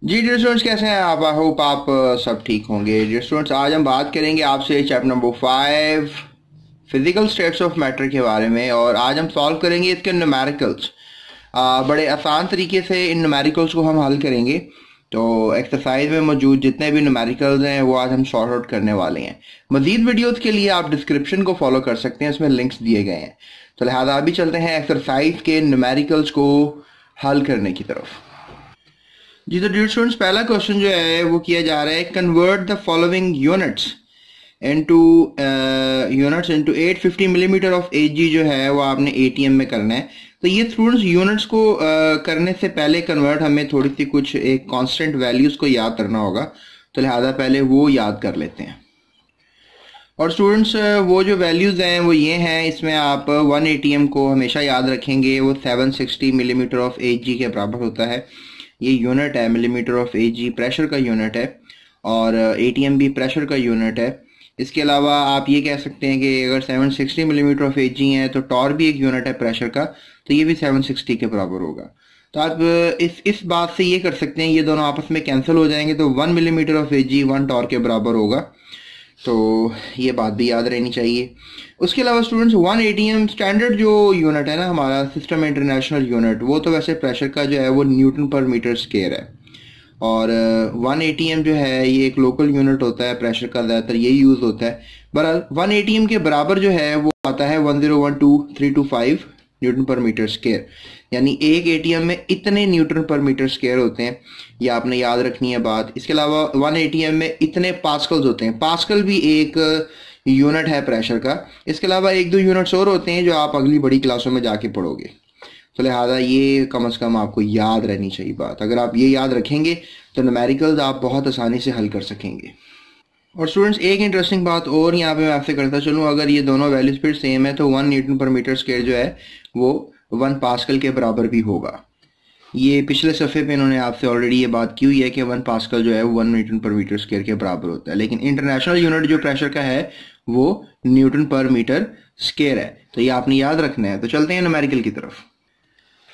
जी dear students, कैसे हैं आप? आई होप आप सब ठीक होंगे। डियर स्टूडेंट्स, आज हम बात करेंगे आपसे chapter number 5 physical states of matter के बारे में, और आज हम सॉल्व करेंगे इसके न्यूमेरिकल्स। बड़े आसान तरीके से इन न्यूमेरिकल्स को हम हल करेंगे। तो एक्सरसाइज में मौजूद जितने भी न्यूमेरिकल्स हैं वो आज हम सॉर्ट आउट करने वाले हैं। मजीद वीडियोस के लिए आप डिस्क्रिप्शन को फॉलो कर सकते हैं, इसमें लिंक्स दिए गए हैं। तो लिहाजा अभी चलते हैं एक्सरसाइज के न्यूमेरिकल्स को हल करने की तरफ। जी तो डियर स्टूडेंट्स, पहला क्वेश्चन जो है वो किया जा रहा है, convert the following units into 850 millimeter of AG जो है वो आपने एटीएम में करना है। तो ये स्टूडेंट्स यूनिट्स को करने से पहले कन्वर्ट हमें थोड़ी सी कुछ एक कांस्टेंट वैल्यूज को याद करना होगा, तो लिहाजा पहले वो याद कर लेते हैं। और स्टूडेंट्स वो जो वैल्यूज हैं वो ये हैं, इसमें आप 1 एटीएम को हमेशा याद रखेंगे, वो 760 मिलीमीटर ऑफ एजी के बराबर होता है। ये यूनिट है, मिलीमीटर ऑफ एजी प्रेशर का यूनिट है, और एटीएम भी प्रेशर का यूनिट है। इसके अलावा आप ये कह सकते हैं कि अगर 760 मिलीमीटर ऑफ एजी है तो टॉर भी एक यूनिट है प्रेशर का, तो ये भी 760 के बराबर होगा। तो आप इस बात से ये कर सकते हैं, ये दोनों आपस में कैंसिल हो जाएंगे, तो 1 मिलीमीटर ऑफ एजी 1 टॉर के बराबर होगा। तो ये बात भी याद रहनी चाहिए। उसके अलावा स्टूडेंट्स 1 एटीएम स्टैंडर्ड जो यूनिट है ना हमारा सिस्टम इंटरनेशनल यूनिट, वो तो वैसे प्रेशर का जो है वो न्यूटन पर मीटर स्क्वायर है, और 1 एटीएम जो है ये एक लोकल यूनिट होता है प्रेशर का, ज़्यादातर यही यूज़ होता है। बहरहाल 1 एटीएम के बराबर जो है वो आता है 1012325 न्यूटन पर मीटर स्क्वायर, यानी एक एटीएम में इतने न्यूटन पर मीटर स्क्वायर होते हैं, ये आपने याद रखनी है बात। इसके अलावा 1 एटीएम में इतने पास्कल्स होते हैं, पास्कल भी एक यूनिट है प्रेशर का। इसके अलावा 1-2 यूनिट्स और होते हैं जो आप अगली बड़ी क्लासों में जाके पढ़ोगे, तो लिहाजा ये कम से कम आपको याद रहनी चाहिए बात। अगर आप ये याद रखेंगे तो न्यूमेरिकल्स आप बहुत आसानी से हल कर सकेंगे। और स्टूडेंट्स एक इंटरेस्टिंग बात और यहाँ पे मैं आपसे करता चलूँ, अगर ये दोनों वैल्यूज फिर सेम है तो 1 न्यूटन पर मीटर स्क्वायर जो है वो 1 पास्कल के बराबर भी होगा। ये पिछले सफ़े पे इन्होंने आपसे ऑलरेडी ये बात की हुई है कि 1 पास्कल जो है वो 1 न्यूटन पर मीटर स्क्वायर के बराबर होता है, लेकिन इंटरनेशनल यूनिट जो प्रेशर का है वो न्यूटन पर मीटर स्क्वायर है, तो ये आपने याद रखना है। तो चलते हैं न्यूमेरिकल की तरफ।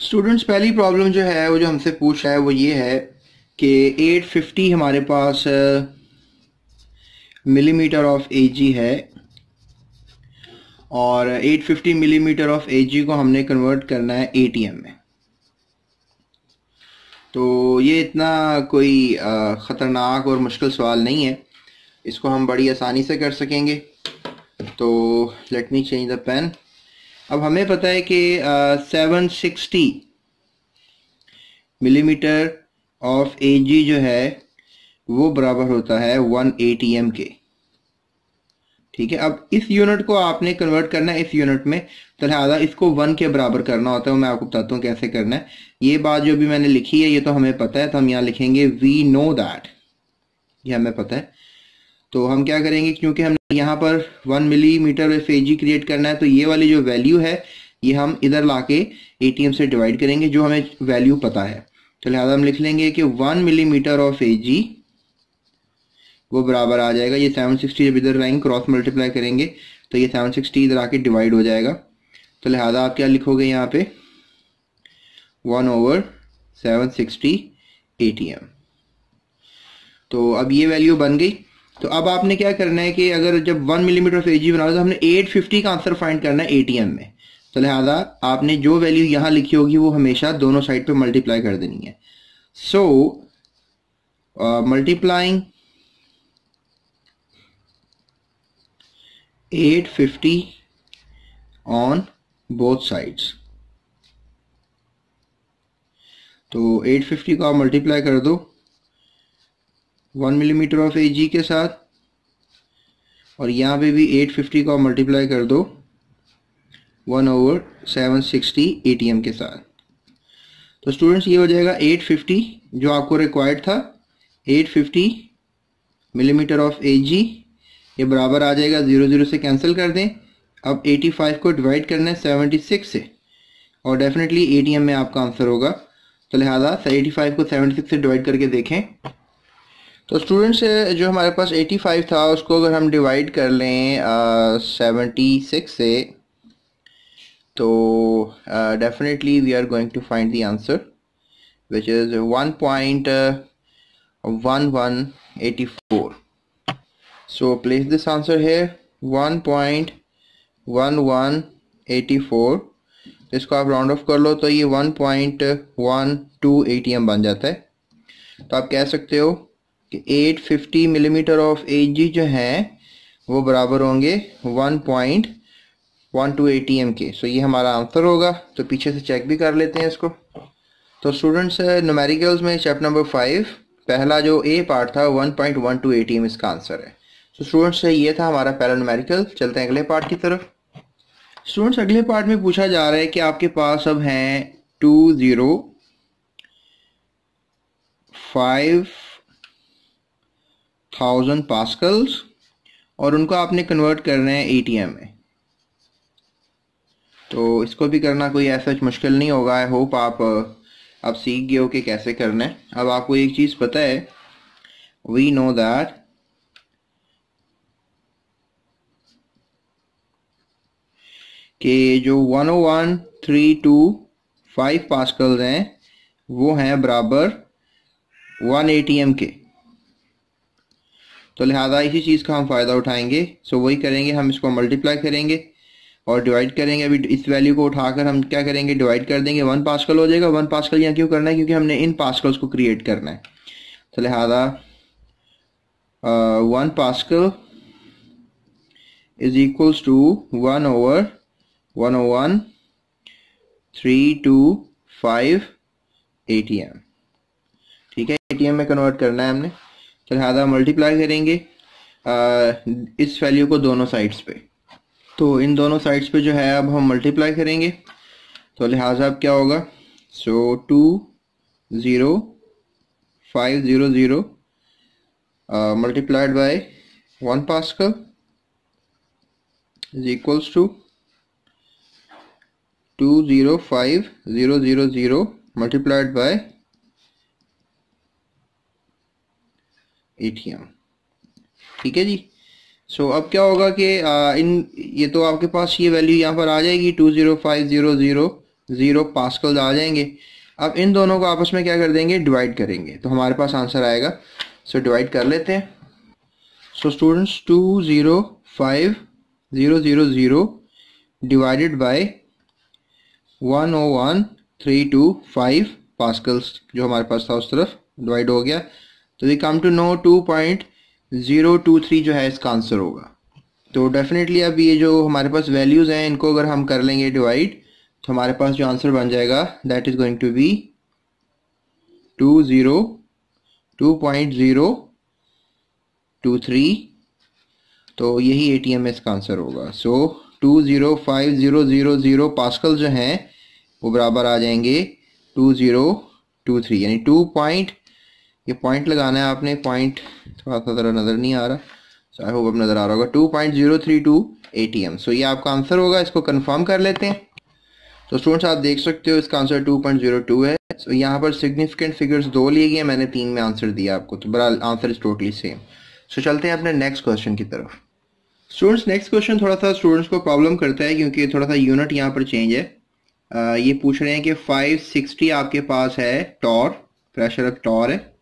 स्टूडेंट्स पहली प्रॉब्लम जो है वो जो हमसे पूछ रहा है वो ये है कि 850 हमारे पास मिलीमीटर ऑफ एजी है, और 850 मिलीमीटर ऑफ एजी को हमने कन्वर्ट करना है एटीएम में। तो ये इतना कोई ख़तरनाक और मुश्किल सवाल नहीं है, इसको हम बड़ी आसानी से कर सकेंगे। तो let me change the pen. अब हमें पता है कि 760 मिलीमीटर ऑफ एजी जो है वो बराबर होता है 1 एटीएम के। ठीक है, अब इस यूनिट को आपने कन्वर्ट करना है इस यूनिट में, तो लिहाजा इसको 1 के बराबर करना होता है। मैं आपको बताता हूँ कैसे करना है। ये बात जो भी मैंने लिखी है ये तो हमें पता है, तो हम यहाँ लिखेंगे वी नो दैट, ये हमें पता है। तो हम क्या करेंगे, क्योंकि हमने यहाँ पर 1 मिलीमीटर ऑफ एजी क्रिएट करना है, तो ये वाली जो वैल्यू है ये हम इधर लाके एटीएम से डिवाइड करेंगे जो हमें वैल्यू पता है। तो लिहाजा हम लिख लेंगे कि 1 मिलीमीटर ऑफ एजी वो बराबर आ जाएगा, ये 760 जब इधर लाएंगे क्रॉस मल्टीप्लाई करेंगे तो ये 760 इधर आके डिवाइड हो जाएगा। तो लिहाजा आप क्या लिखोगे यहाँ पे 1/760 एटीएम। तो अब ये वैल्यू बन गई। तो अब आपने क्या करना है कि अगर जब 1 मिलीमीटर ऑफ एजी बनाओ तो हमने 850 का आंसर फाइंड करना है एटीएम में। तो लिहाजा आपने जो वैल्यू यहाँ लिखी होगी वो हमेशा दोनों साइड पे मल्टीप्लाई कर देनी है। सो मल्टीप्लाइंग 850 ऑन बोथ साइड्स, तो 850 को आप मल्टीप्लाई कर दो 1 मिलीमीटर ऑफ एजी के साथ, और यहाँ पे भी 850 को आप मल्टीप्लाई कर दो 1/760 एटीएम के साथ। तो स्टूडेंट्स ये हो जाएगा 850 जो आपको रिक्वायर्ड था, 850 मिलीमीटर ऑफ एजी, ये बराबर आ जाएगा 0 से कैंसिल कर दें। अब 85 को डिवाइड करना है 76 से, और डेफिनेटली एटीएम में आपका आंसर होगा। तो लिहाजा 85 को 76 से डिवाइड करके देखें। तो स्टूडेंट्स जो हमारे पास 85 था उसको अगर हम डिवाइड कर लें 76 से, तो definitely we are going to find the answer which is 1.2 1184. So place this answer here 1.1184. इसको आप राउंड ऑफ कर लो तो ये 1.12 ATM बन जाता है। तो आप कह सकते हो कि 850 मिलीमीटर ऑफ Hg जो है वो बराबर होंगे 1.12 ATM के। सो ये हमारा आंसर होगा। तो पीछे से चेक भी कर लेते हैं इसको। तो स्टूडेंट्स न्यूमेरिकल्स में चैप्टर नंबर 5 पहला जो ए पार्ट था 1.12 ATM इसका आंसर है। तो स्टूडेंट्स ये था हमारा पहला न्यूमेरिकल। चलते हैं अगले पार्ट की तरफ। स्टूडेंट्स अगले पार्ट में पूछा जा रहा है कि आपके पास अब हैं 205,000 पास्कल्स और उनको आपने कन्वर्ट करना है ATM में। तो इसको भी करना कोई ऐसा मुश्किल नहीं होगा। आई होप आप सीख गए हो कि कैसे करना है। अब आपको एक चीज़ पता है, वी नो दैट कि जो 101,325 पास्कल्स हैं वो हैं बराबर 1 ATM के। तो लिहाजा इसी चीज़ का हम फ़ायदा उठाएंगे। सो वही करेंगे, हम इसको मल्टीप्लाई करेंगे और डिवाइड करेंगे। अभी इस वैल्यू को उठाकर हम क्या करेंगे, डिवाइड कर देंगे। 1 पास्कल हो जाएगा। 1 पास्कल यहाँ क्यों करना है, क्योंकि हमने इन पास्कल्स को क्रिएट करना है। तो लिहाजा 1 pascal is equals to 1/101,325 ATM। ठीक है, ATM में कन्वर्ट करना है हमने। तो लिहाजा मल्टीप्लाई करेंगे इस वैल्यू को दोनों साइड्स पे। तो इन दोनों साइड्स पे जो है अब हम मल्टीप्लाई करेंगे। तो लिहाजा अब क्या होगा, so 20500 multiplied by 1 pascal is equals to 205,000 multiplied by ATM। ठीक है जी। सो अब क्या होगा कि ये तो आपके पास ये वैल्यू यहाँ पर आ जाएगी 205,000 पास्कल आ जाएंगे। अब इन दोनों को आपस में क्या कर देंगे, डिवाइड करेंगे। तो हमारे पास आंसर आएगा। सो डिवाइड कर लेते हैं। So students 205,000 divided by 101,325 pascals जो हमारे पास था उस तरफ डिवाइड हो गया। तो वी कम टू नो 2.023 जो है इसका आंसर होगा। तो डेफिनेटली अब ये जो हमारे पास वैल्यूज़ हैं इनको अगर हम कर लेंगे डिवाइड तो हमारे पास जो आंसर बन जाएगा that is going to be 2.023। तो यही ATM में इसका आंसर होगा। सो 205,000 पास्कल जो हैं वो बराबर आ जाएंगे 2023, यानी 2. ये पॉइंट लगाना है आपने, पॉइंट थोड़ा सा ज़रा नज़र नहीं आ रहा, सो आई होप अब नज़र आ रहा होगा। 2.032 ATM। सो ये आपका आंसर होगा। इसको कंफर्म कर लेते हैं। तो स्टूडेंट्स आप देख सकते हो इसका आंसर 2.02 है। सो यहाँ पर सिग्निफिकेंट फिगर्स 2 लिए गए, मैंने 3 में आंसर दिया आपको। तो बड़ा आंसर इज टोटली सेम। सो चलते हैं अपने नेक्स्ट क्वेश्चन की तरफ। स्टूडेंट्स नेक्स्ट क्वेश्चन थोड़ा सा स्टूडेंट्स को प्रॉब्लम करता है क्योंकि थोड़ा सा यूनिट यहाँ पर चेंज है। ये पूछ रहे हैं कि 560 आपके पास है टॉर, प्रेशर ऑफ टॉर है,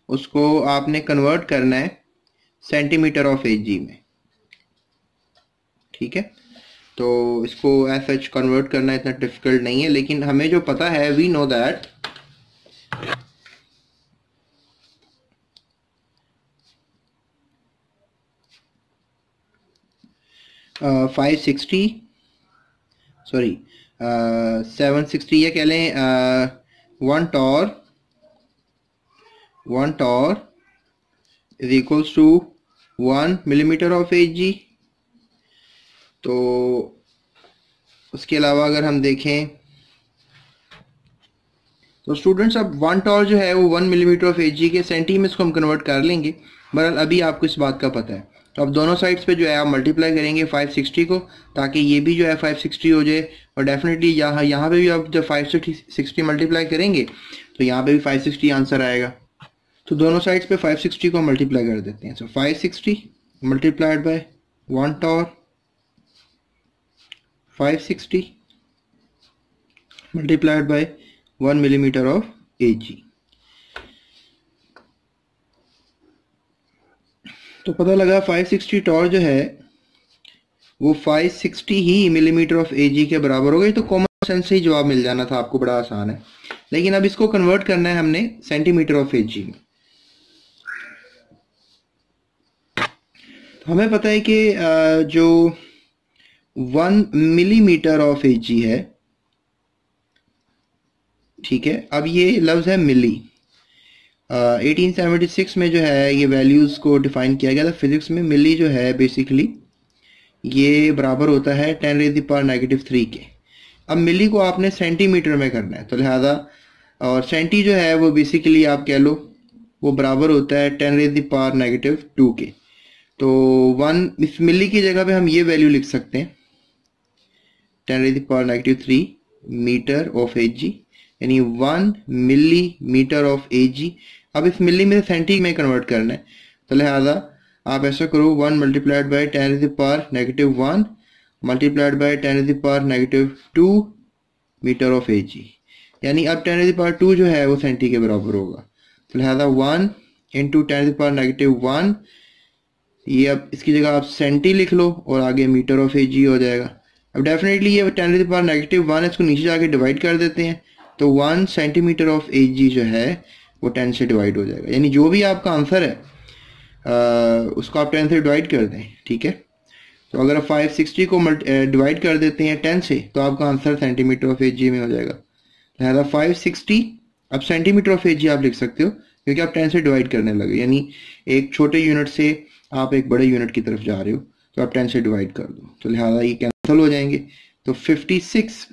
उसको आपने कन्वर्ट करना है सेंटीमीटर ऑफ Hg में। ठीक है, तो इसको एज सच कन्वर्ट करना इतना डिफिकल्ट नहीं है, लेकिन हमें जो पता है वी नो दैट फाइव 760 ये कह लें 1 torr is equals to 1 millimetre of Hg। तो उसके अलावा अगर हम देखें तो स्टूडेंट्स अब 1 टॉर जो है वो 1 मिलीमीटर ऑफ Hg के सेंटी में इसको हम कन्वर्ट कर लेंगे। बहरहाल अभी आपको इस बात का पता है। तो अब दोनों साइड्स पे जो है आप मल्टीप्लाई करेंगे 560 को, ताकि ये भी जो है 560 हो जाए। और डेफिनेटली यहाँ पे भी आप जब 560 मल्टीप्लाई करेंगे तो यहाँ पे भी 560 आंसर आएगा। तो दोनों साइड्स पे 560 को मल्टीप्लाई कर देते हैं। So 560 multiplied by 1 torr, 560 multiplied by 1 millimetre of Hg। तो पता लगा 560 टॉर जो है वो 560 ही मिलीमीटर ऑफ एजी के बराबर हो गई। तो कॉमन सेंस से ही जवाब मिल जाना था आपको, बड़ा आसान है। लेकिन अब इसको कन्वर्ट करना है हमने सेंटीमीटर ऑफ एजी में। तो हमें पता है कि जो 1 मिलीमीटर ऑफ एजी है, ठीक है, अब ये लफ्ज है मिली। 1876 में जो है ये वैल्यूज को डिफाइन किया गया था फिजिक्स में। मिली जो है बेसिकली ये बराबर होता है 10⁻³ के। अब मिली को आपने सेंटीमीटर में करना है, तो लिहाजा और सेंटी जो है वो बेसिकली आप कह लो वो बराबर होता है 10⁻² के। तो 1 इस मिली की जगह पे हम ये वैल्यू लिख सकते हैं 10⁻³ मीटर ऑफ एजी, यानी 1 मिलीमीटर ऑफ एजी। अब इस मिली में सेंटी में कन्वर्ट करना है, तो लिहाजा आप ऐसा करो 1 multiplied by 10⁻⁻1 multiplied by 10⁻⁻2 meter of AG, यानी अब 10⁻2 जो है वो सेंटी के बराबर होगा। तो लिहाजा 1 इंटू 10⁻⁻1, ये अब इसकी जगह आप सेंटी लिख लो और आगे मीटर ऑफ एजी हो जाएगा। अब डेफिनेटली ये 10⁻⁻1 इसको नीचे जाके डिवाइड कर देते हैं, तो 1 सेंटीमीटर ऑफ एजी जो है वो 10 से डिवाइड हो जाएगा। यानी जो भी आपका आंसर है उसको आप 10 से डिवाइड कर दें, ठीक है। तो अगर आप 560 को डिवाइड कर देते हैं 10 से, तो आपका आंसर सेंटीमीटर ऑफ एजी में हो जाएगा। लिहाजा 560 अब सेंटीमीटर ऑफ एजी आप लिख सकते हो, क्योंकि आप 10 से डिवाइड करने लगे, यानी एक छोटे यूनिट से आप एक बड़े यूनिट की तरफ जा रहे हो, तो आप 10 से डिवाइड कर दो, तो लिहाजा ये कैंसिल हो जाएंगे। तो 56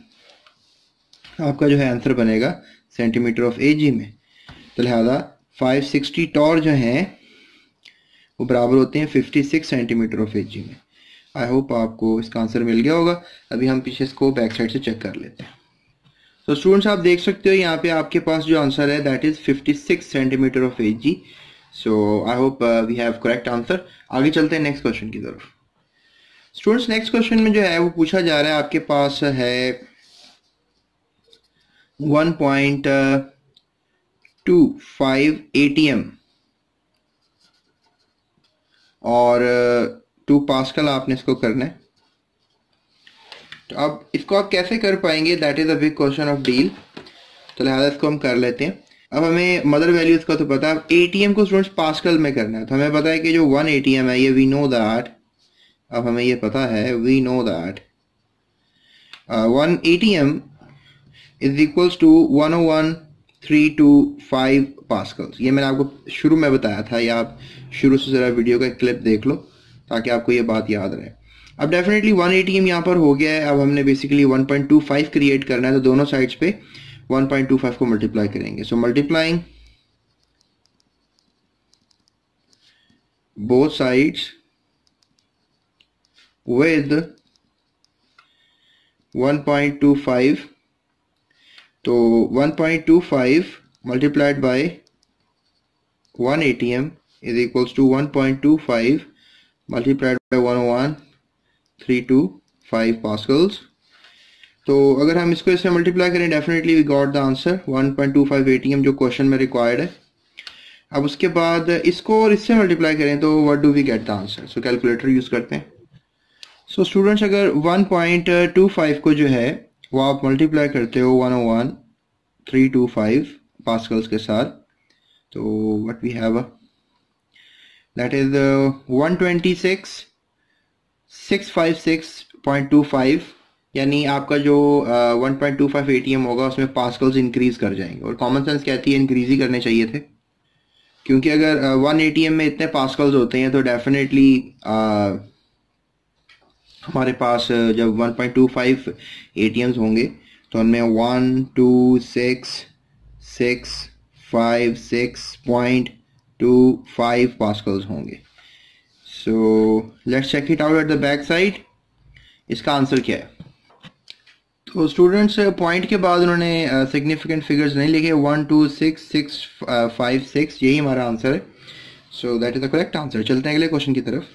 आपका जो है आंसर बनेगा सेंटीमीटर ऑफ एजी में। तो लिहाजा 560 टॉर जो हैं वो बराबर होते हैं 56 सेंटीमीटर ऑफ एजी में। आई होप आपको इसका आंसर मिल गया होगा। अभी हम पीछे इसको बैक साइड से चेक कर लेते हैं। तो स्टूडेंट्स आप देख सकते हो यहाँ पे आपके पास जो आंसर है that is 56 centimetre of Hg. So I hope we have correct answer. आगे चलते हैं नेक्स्ट क्वेश्चन की तरफ। स्टूडेंट्स नेक्स्ट क्वेश्चन में जो है वो पूछा जा रहा है, आपके पास है 1.25 ATM और 2 पास्कल आपने इसको करना है। तो अब इसको आप कैसे कर पाएंगे, that is a big question of deal. तो लिहाजा इसको हम कर लेते हैं। अब हमें मदर वैल्यूज का तो पता है, एटीएम को स्टूडेंट्स पास्कल में करना है। तो हमें पता है कि जो 1 ATM है ये वी नो दैट, अब हमें ये पता है we know that 1 ATM is equals to 101.325 pascals. ये मैंने आपको शुरू में बताया था, या आप शुरू से ज़रा वीडियो का क्लिप देख लो ताकि आपको ये बात याद रहे। अब डेफिनेटली 1 ATM यहाँ पर हो गया है। अब हमने बेसिकली 1.25 क्रिएट करना है, तो दोनों साइड्स पे 1.25 को मल्टीप्लाई करेंगे। सो मल्टीप्लाइंग बोथ साइड्स with 1.25, तो 1.25 multiplied by 1 ATM is equals to 1.25 multiplied by 101.325 pascals. तो अगर हम इसको इससे मल्टीप्लाई करें definitely we got the answer 1.25 ATM जो क्वेश्चन में रिक्वायर्ड है। अब उसके बाद इसको और इससे मल्टीप्लाई करें तो what do we get the answer. So calculator use करते हैं। सो स्टूडेंट्स अगर 1.25 को जो है वो आप मल्टीप्लाई करते हो 101.325 पास्कल्स के साथ, तो what we have that is 126,656.25, यानी आपका जो 1.25 ATM होगा उसमें पास्कल्स इंक्रीज कर जाएंगे। और कॉमन सेंस कहती है इंक्रीज ही करने चाहिए थे, क्योंकि अगर 1 ATM में इतने पास्कल्स होते हैं तो डेफिनेटली हमारे पास जब 1.25 ATMs होंगे तो उनमें 126,656.25 पास्कल्स होंगे। So let's check it out at the back side. इसका आंसर क्या है? तो स्टूडेंट्स पॉइंट के बाद उन्होंने सिग्निफिकेंट फिगर्स नहीं लिखे, 126,656 यही हमारा आंसर है। So that is the correct answer. चलते हैं अगले क्वेश्चन की तरफ।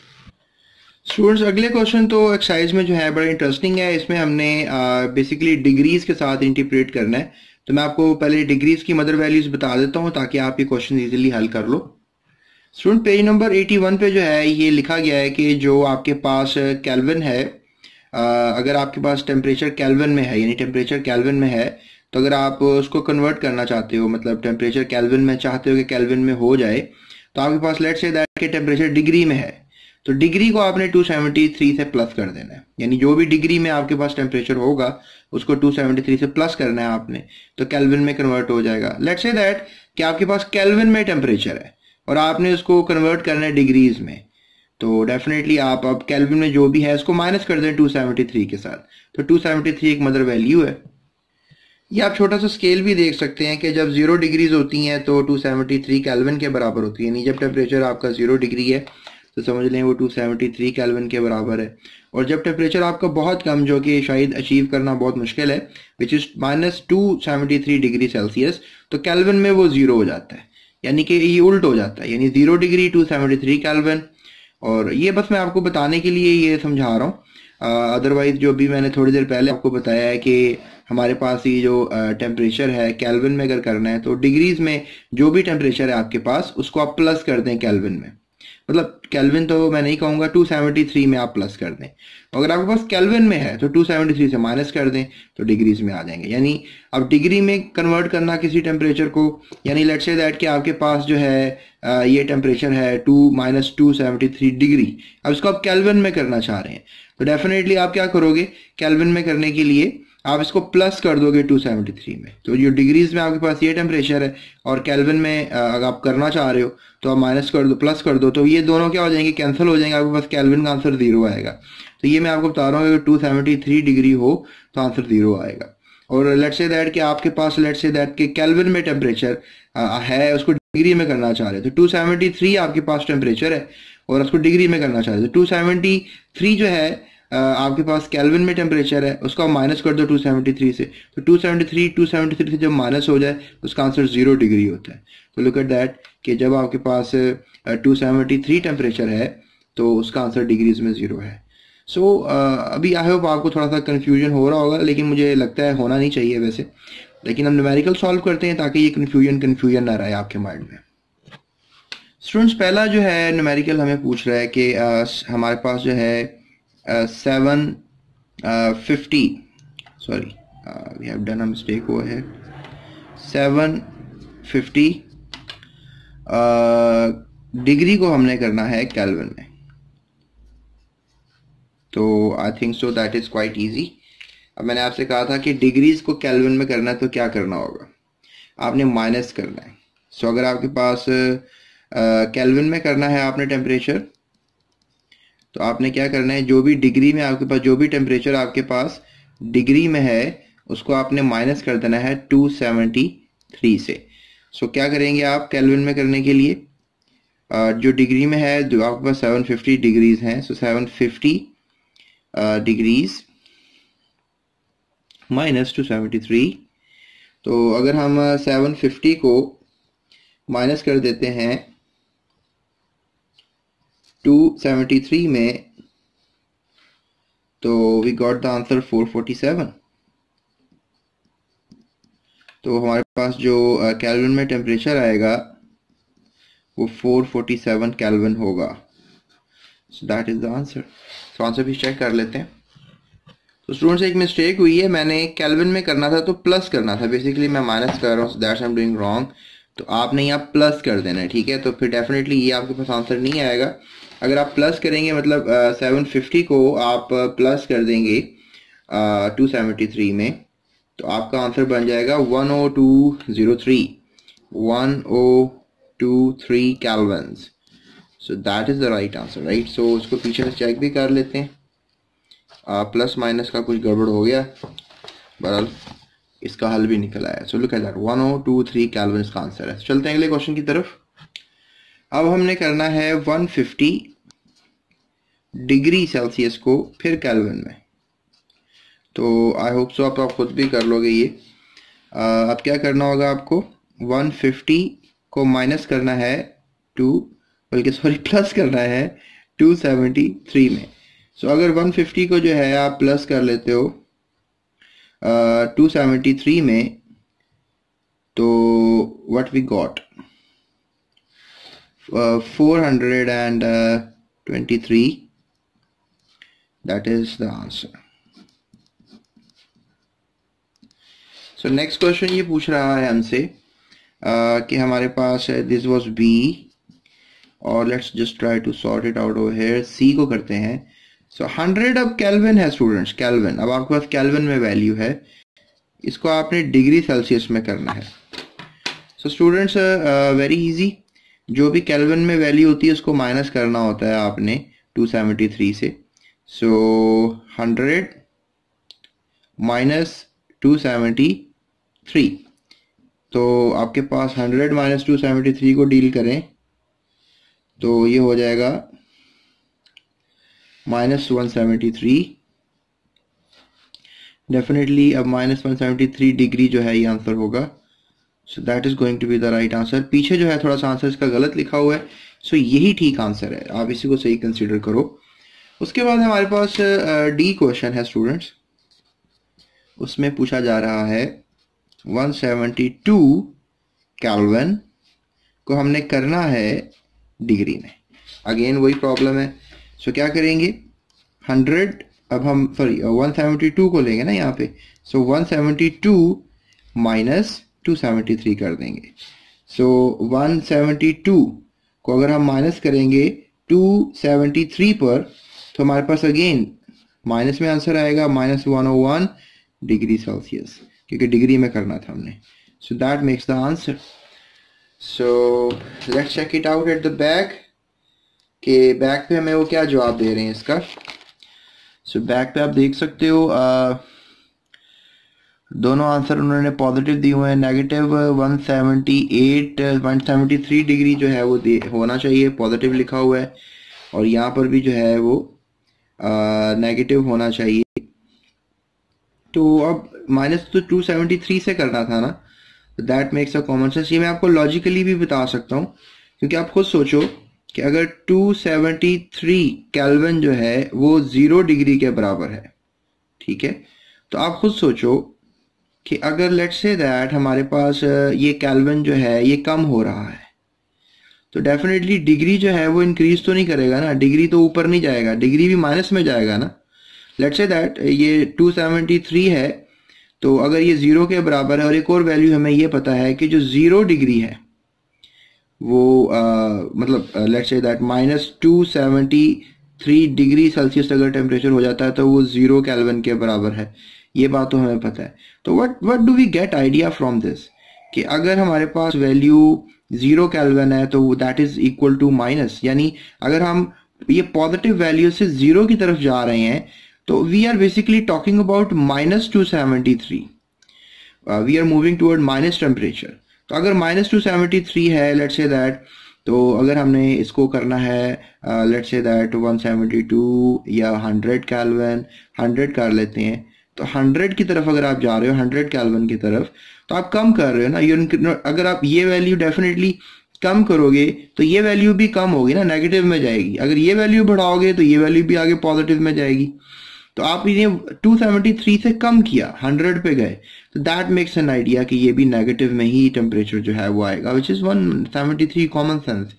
स्टूडेंट्स अगले क्वेश्चन तो एक्सरसाइज में जो है बड़ा इंटरेस्टिंग है। इसमें हमने बेसिकली डिग्रीज के साथ इंटरप्रेट करना है। तो मैं आपको पहले डिग्रीज की मदर वैल्यूज बता देता हूँ ताकि आप ये क्वेश्चन इजीली हल कर लो। स्टूडेंट पेज नंबर 81 पे जो है ये लिखा गया है कि जो आपके पास केल्विन है, अगर आपके पास टेम्परेचर केल्विन में है, यानी टेम्परेचर केल्विन में है, तो अगर आप उसको कन्वर्ट करना चाहते हो, मतलब टेम्परेचर केल्विन में चाहते हो कि केल्विन में हो जाए, तो आपके पास लेट्स से दैट के टेम्परेचर डिग्री में है, तो डिग्री को आपने 273 से प्लस कर देना है, यानी जो भी डिग्री में आपके पास टेम्परेचर होगा उसको 273 से प्लस करना है आपने, तो केल्विन में कन्वर्ट हो जाएगा। लेट्स से दैट कि आपके पास केल्विन में टेम्परेचर है और आपने उसको कन्वर्ट करना है डिग्रीज में, तो डेफिनेटली आप अब केल्विन में जो भी है उसको माइनस कर दें 273 के साथ, तो 273 एक मदर वैल्यू है। ये आप छोटा सा स्केल भी देख सकते हैं कि जब 0 डिग्रीज होती हैं तो 273 केल्विन के बराबर होती है, यानी जब टेम्परेचर आपका 0 डिग्री है तो समझ लें वो 273 केल्विन के बराबर है। और जब टेम्परेचर आपका बहुत कम, जो कि शायद अचीव करना बहुत मुश्किल है, विच इज -273 डिग्री सेल्सियस, तो केल्विन में वो 0 हो जाता है, यानी कि ये उल्ट हो जाता है, यानी 0 डिग्री 273 केल्विन। और ये बस मैं आपको बताने के लिए ये समझा रहा हूँ, अदरवाइज जो भी मैंने थोड़ी देर पहले आपको बताया है कि हमारे पास ये जो टेम्परेचर है केल्विन में अगर करना है तो डिग्रीज में जो भी टेम्परेचर है आपके पास उसको आप प्लस कर दें केल्विन में, मतलब केल्विन तो मैं नहीं कहूँगा, 273 में आप प्लस कर दें। अगर आपके पास केल्विन में है तो 273 से माइनस कर दें तो डिग्रीज में आ जाएंगे, यानी अब डिग्री में कन्वर्ट करना किसी टेम्परेचर को, यानी लेट्स से दैट कि आपके पास जो है ये टेम्परेचर है 273 डिग्री, अब इसको आप केल्विन में करना चाह रहे हैं, तो डेफिनेटली आप क्या करोगे, केल्विन में करने के लिए आप इसको प्लस कर दोगे 273 में, तो जो डिग्रीज में आपके पास ये टेम्परेचर है और केल्विन में अगर आप करना चाह रहे हो तो आप माइनस कर दो, प्लस कर दो, तो ये दोनों क्या हो जाएंगे, कैंसिल हो जाएंगे, आपके पास केल्विन का आंसर 0 आएगा। तो ये मैं आपको बता रहा हूँ, अगर 273 डिग्री हो तो आंसर 0 आएगा। और लेट्स से दैट कि आपके पास लेट्स से दैट कि केल्विन में टेम्परेचर है, उसको डिग्री में करना चाह रहे हो, तो 273 आपके पास टेम्परेचर है और उसको डिग्री में करना चाह रहे हो, तो 273 जो है आपके पास केल्विन में टेम्परेचर है, उसको आप माइनस कर दो 273 से, तो 273 से जब माइनस हो जाए उसका आंसर 0 डिग्री होता है। तो लुक एट दैट कि जब आपके पास 273 टेम्परेचर है तो उसका आंसर डिग्रीज में 0 है। सो अभी आई होप आपको थोड़ा सा कन्फ्यूजन हो रहा होगा, लेकिन मुझे लगता है होना नहीं चाहिए वैसे, लेकिन हम न्यूमेरिकल सॉल्व करते हैं ताकि ये कन्फ्यूजन ना रहे आपके माइंड में। स्टूडेंट्स, पहला जो है न्यूमेरिकल हमें पूछ रहा है कि हमारे पास जो है 750, sorry, we have done a mistake over here, 750 degree को हमने करना है केल्विन में, तो I think so that is quite easy. अब मैंने आपसे कहा था कि डिग्रीज को केल्विन में करना है तो क्या करना होगा, आपने माइनस करना है। सो अगर आपके पास केल्विन में करना है आपने टेम्परेचर, तो आपने क्या करना है, जो भी डिग्री में आपके पास जो भी टेम्परेचर आपके पास डिग्री में है उसको आपने माइनस कर देना है 273 से। सो क्या करेंगे आप केल्विन में करने के लिए, जो डिग्री में है, जो आपके पास 750 डिग्रीज हैं, सो 750 डिग्रीज माइनस 273, तो अगर हम 750 को माइनस कर देते हैं 273 में, तो वी गॉट द आंसर 447। तो हमारे पास जो केल्विन में टेम्परेचर आएगा वो 447 केल्विन होगा। So that is the answer. तो आंसर भी चेक कर लेते हैं। तो स्टूडेंट्स, एक मिस्टेक हुई है, मैंने केल्विन में करना था तो प्लस करना था, बेसिकली मैं माइनस कर रहा हूँ, that's I am doing wrong. तो आपने यहाँ प्लस कर देना है, ठीक है, तो फिर डेफिनेटली ये आपके पास आंसर नहीं आएगा। अगर आप प्लस करेंगे, मतलब 750 को आप प्लस कर देंगे 273 में, तो आपका आंसर बन जाएगा 10223 kelvins. So that is the right answer, right. So उसको पीछे से चेक भी कर लेते हैं, प्लस माइनस का कुछ गड़बड़ हो गया, बहरहाल इसका हल भी निकल आया। So look at that, 1023 kelvin का आंसर है। चलते हैं अगले क्वेश्चन की तरफ। अब हमने करना है 150 डिग्री सेल्सियस को फिर केल्विन में, तो आई होप सो आप खुद भी कर लोगे ये। अब क्या करना होगा आपको, 150 को माइनस करना है प्लस करना है 273 में। सो अगर 150 को जो है आप प्लस कर लेते हो 273 में, तो what we got 423. That is the answer. So next question ये पूछ रहा है हमसे कि हमारे पास है this was B और let's just try to sort it out over here. C को करते हैं. So 100 अब केल्विन है स्टूडेंट्स, केल्विन. अब आपके पास केल्विन में वैल्यू है, इसको आपने डिग्री सेल्सियस में करना है. सो स्टूडेंट्स वेरी इजी, जो भी केल्विन में वैल्यू होती है उसको माइनस करना होता है आपने 273 से. सो 100 माइनस 273, तो आपके पास 100 माइनस 273 को डील करें तो ये हो जाएगा -173. डेफिनेटली अब -173 डिग्री जो है ये आंसर होगा. So that is going to be the right answer. पीछे जो है थोड़ा सा आंसर इसका गलत लिखा हुआ है, सो यही ठीक आंसर है, आप इसी को सही कंसीडर करो. उसके बाद हमारे पास डी क्वेश्चन है स्टूडेंट्स. उसमें पूछा जा रहा है 172 केल्विन को हमने करना है डिग्री में. अगेन वही प्रॉब्लम है. सो क्या करेंगे, 100 अब हम 172 को लेंगे ना यहाँ पे. सो 172 माइनस 273 कर देंगे. सो 172 को अगर हम माइनस करेंगे 273 पर तो हमारे पास अगेन माइनस में आंसर आएगा -101 डिग्री सेल्सियस, क्योंकि डिग्री में करना था हमने. So that makes the answer. So let's check it out at the back कि बैक पे हमें वो क्या जवाब दे रहे हैं इसका. सो बैक पे आप देख सकते हो दोनों आंसर उन्होंने पॉजिटिव दिए हुए हैं. नेगेटिव 173 डिग्री जो है वो होना चाहिए, पॉजिटिव लिखा हुआ है, और यहाँ पर भी जो है वो नेगेटिव होना चाहिए. तो अब माइनस तो 273 से करना था ना, that makes a common sense. ये मैं आपको लॉजिकली भी बता सकता हूँ, क्योंकि आप खुद सोचो कि अगर 273 केल्विन जो है वो 0 डिग्री के बराबर है, ठीक है, तो आप खुद सोचो कि अगर लेट्स से दैट हमारे पास ये केल्विन जो है ये कम हो रहा है, तो डेफिनेटली डिग्री जो है वो इंक्रीज तो नहीं करेगा ना, डिग्री तो ऊपर नहीं जाएगा, डिग्री भी माइनस में जाएगा ना. लेट्स से दैट ये 273 है, तो अगर ये 0 के बराबर है, और एक और वैल्यू हमें ये पता है कि जो 0 डिग्री है वो मतलब let's say that -273 degree Celsius अगर टेम्परेचर हो जाता है तो वो 0 केल्विन के बराबर है. ये बात तो हमें पता है. तो what do we get idea from this कि अगर हमारे पास वैल्यू 0 केल्विन है तो that is equal to minus, यानी अगर हम ये पॉजिटिव वैल्यू से 0 की तरफ जा रहे हैं तो we are basically talking about -273. We are moving toward minus temperature. तो अगर -273 है लेट्स से दैट, तो अगर हमने इसको करना है लेट्स से दैट 172 या 100 केल्विन, 100 कर लेते हैं, तो 100 की तरफ अगर आप जा रहे हो 100 केल्विन की तरफ, तो आप कम कर रहे हो ना. अगर आप ये वैल्यू डेफिनेटली कम करोगे तो ये वैल्यू भी कम होगी ना, नेगेटिव में जाएगी. अगर ये वैल्यू बढ़ाओगे तो ये वैल्यू भी आगे पॉजिटिव में जाएगी. तो आप इन्हें 273 से कम किया, 100 पे गए, तो दैट मेक्स एन आइडिया कि ये भी नेगेटिव में ही टेम्परेचर जो है वो आएगा, विच इज 173 कॉमन सेंस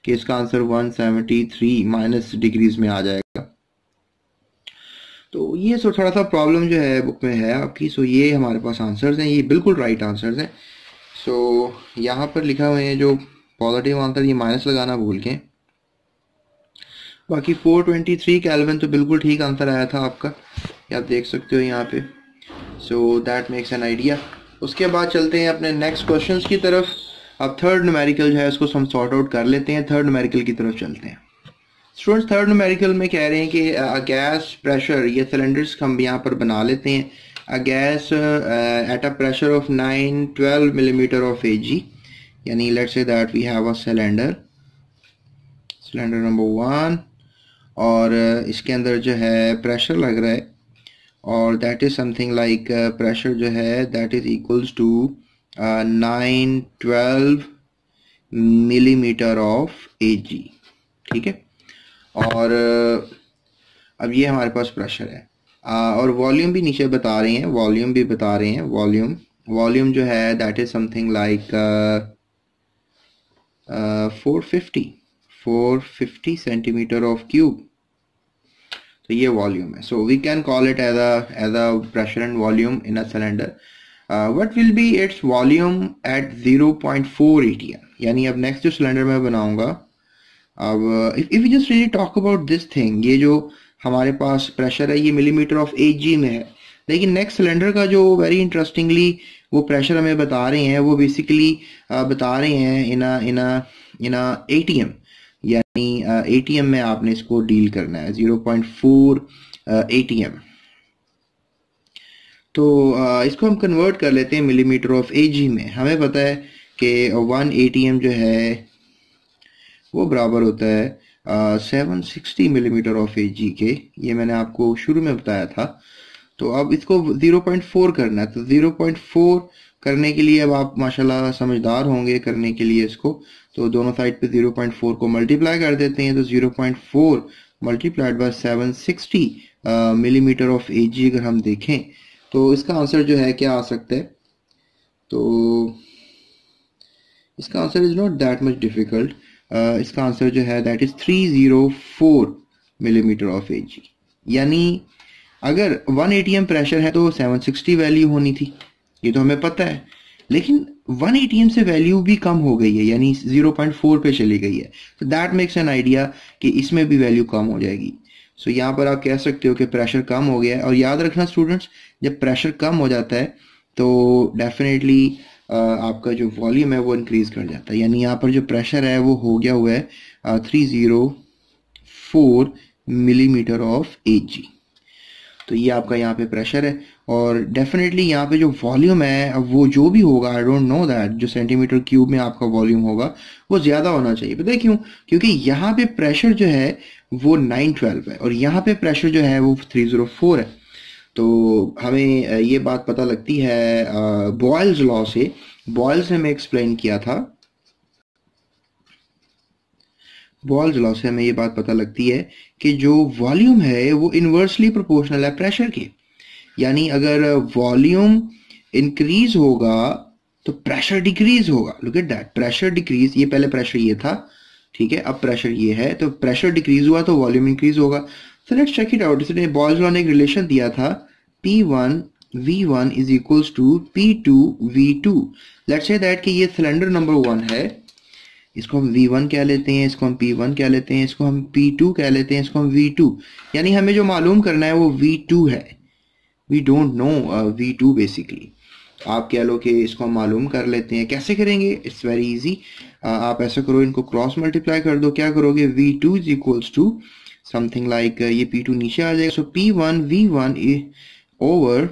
कि इसका आंसर 173 माइनस डिग्रीज में आ जाएगा. तो ये थोड़ा सा प्रॉब्लम जो है बुक में है आपकी. सो ये हमारे पास आंसर्स हैं, ये बिल्कुल राइट आंसर्स हैं. सो यहाँ पर लिखा हुए हैं जो पॉजिटिव आंसर, ये माइनस लगाना भूल के. बाकी 423 केल्विन तो बिल्कुल ठीक आंसर आया था आपका, ये आप देख सकते हो यहाँ पे. सो दैट मेक्स एन आइडिया. उसके बाद चलते हैं अपने नेक्स्ट क्वेश्चंस की तरफ. अब थर्ड न्यूमेरिकल जो है उसको हम सॉर्ट आउट कर लेते हैं, थर्ड न्यूमेरिकल की तरफ चलते हैं. स्टूडेंट्स थर्ड न्यूमेरिकल में कह रहे हैं कि गैस प्रेशर, ये सिलेंडर्स हम यहाँ पर बना लेते हैं. A gas at a pressure of 912 millimetre of Ag, यानी let's say that we have a cylinder number 1, और इसके अंदर जो है प्रेशर लग रहा है, और that is something like pressure जो है that is equals to 912 millimetre of Ag, ठीक है. और अब ये हमारे पास प्रेशर है, और वॉल्यूम भी नीचे बता रहे हैं, वॉल्यूम जो है that is something like 450 centimetre of cube. तो ये वॉल्यूम है। So we can call it as a pressure and volume in a cylinder. What will be its volume at 0.4 ATM। यानी अब नेक्स्ट जो सिलेंडर मैं बनाऊंगा, अब if you just really talk about this thing, ये जो हमारे पास प्रेशर है ये मिलीमीटर ऑफ AG में है, लेकिन नेक्स्ट सिलेंडर का जो वेरी इंटरेस्टिंगली वो प्रेशर हमें बता रहे हैं, वो बेसिकली बता रहे हैं इन ATM। यानी ATM में आपने इसको डील करना है 0.4 ATM। तो इसको हम कन्वर्ट कर लेते हैं मिलीमीटर ऑफ AG में। हमें पता है कि 1 ATM जो है वो बराबर होता है 760 मिलीमीटर ऑफ AG के। ये मैंने आपको शुरू में बताया था। तो अब इसको 0.4 करना है, तो 0.4 करने के लिए अब आप माशाल्लाह समझदार होंगे करने के लिए इसको, तो दोनों साइड पे 0.4 को मल्टीप्लाई कर देते हैं। तो 0.4 multiplied bye 760 millimetre of AG अगर हम देखें तो इसका आंसर जो है क्या आ सकता है। तो इसका answer is not that much difficult. इसका आंसर जो है that is 304 millimetre of AG। यानी अगर 1 ATM प्रेशर है तो 760 वैल्यू होनी थी, ये तो हमें पता है, लेकिन 1 ATM से वैल्यू भी कम हो गई है, यानी 0.4 पे चली गई है। तो दैट मेक्स एन आइडिया कि इसमें भी वैल्यू कम हो जाएगी। सो यहाँ पर आप कह सकते हो कि प्रेशर कम हो गया है। और याद रखना स्टूडेंट्स, जब प्रेशर कम हो जाता है तो डेफिनेटली आपका जो वॉल्यूम है वो इंक्रीज कर जाता है। यानी यहाँ पर जो प्रेशर है वो हो गया हुआ है 304 मिलीमीटर ऑफ AG। तो ये आपका यहाँ पे प्रेशर है, और डेफिनेटली यहाँ पे जो वॉल्यूम है अब वो जो भी होगा, आई डोंट नो दैट, जो सेंटीमीटर क्यूब में आपका वॉल्यूम होगा वो ज़्यादा होना चाहिए। पता है क्यों? क्योंकि यहाँ पे प्रेशर जो है वो 912 है और यहाँ पे प्रेशर जो है वो 304 है। तो हमें ये बात पता लगती है बॉयल्स लॉ से। बॉयल्स ने हमें एक्सप्लेन किया था, बॉयल्स लॉ से हमें ये बात पता लगती है कि जो वॉल्यूम है वो इन्वर्सली प्रोपोर्शनल है प्रेशर के। यानी अगर वॉल्यूम इंक्रीज होगा तो प्रेशर डिक्रीज होगा। Look at that, pressure decrease, ये पहले प्रेशर ये था, ठीक है, अब प्रेशर ये है, तो प्रेशर डिक्रीज हुआ तो वॉल्यूम इंक्रीज होगा। So let's check it out. इसने बॉयल्स लॉ ने एक रिलेशन दिया था, P1 V1 is equals to P2 V2। Let's say that कि ये सिलेंडर नंबर 1 है, इसको हम V1 कह लेते हैं, इसको हम P1 कह लेते हैं, इसको हम P2 कह लेते हैं, इसको हम V2। यानी हमें जो मालूम करना है वो V2 है। We don't know V2 basically. आप कह लो कि इसको हम मालूम कर लेते हैं। कैसे करेंगे? It's very easy. आप ऐसा करो, इनको क्रॉस मल्टीप्लाई कर दो। क्या करोगे? V2 is equals to something like, ये P2 नीचे आ जाएगा, so P1 V1 over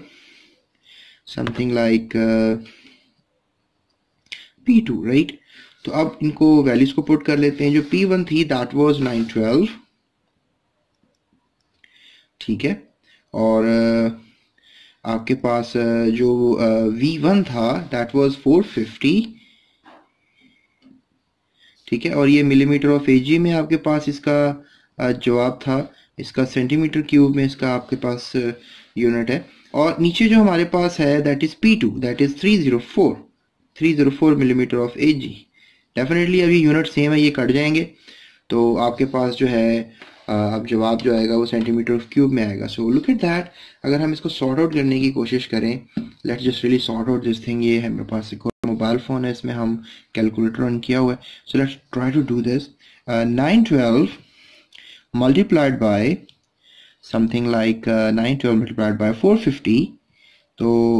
something like P2, right. तो अब इनको वैल्यूज को पुट कर लेते हैं। जो P1 थी दैट वाज 912, ठीक है, और आपके पास जो V1 था दैट वाज 450, ठीक है, और ये मिलीमीटर ऑफ AG में आपके पास इसका जवाब था। इसका सेंटीमीटर क्यूब में इसका आपके पास यूनिट है। और नीचे जो हमारे पास है that is P2, that is 304 millimetre of AG। Definitely अभी यूनिट सेम है, ये कट जाएंगे तो आपके पास जो है अब जवाब जो आएगा वो सेंटीमीटर ऑफ क्यूब में आएगा। So look at that. अगर हम इसको सॉर्ट आउट करने की कोशिश करें, let's just really sort out this thing. ये है मेरे पास एक और मोबाइल फ़ोन है, इसमें हम कैलकुलेटर रन किया हुआ है। So let's try to do this. 912 multiplied by something like 912 multiplied by 450। तो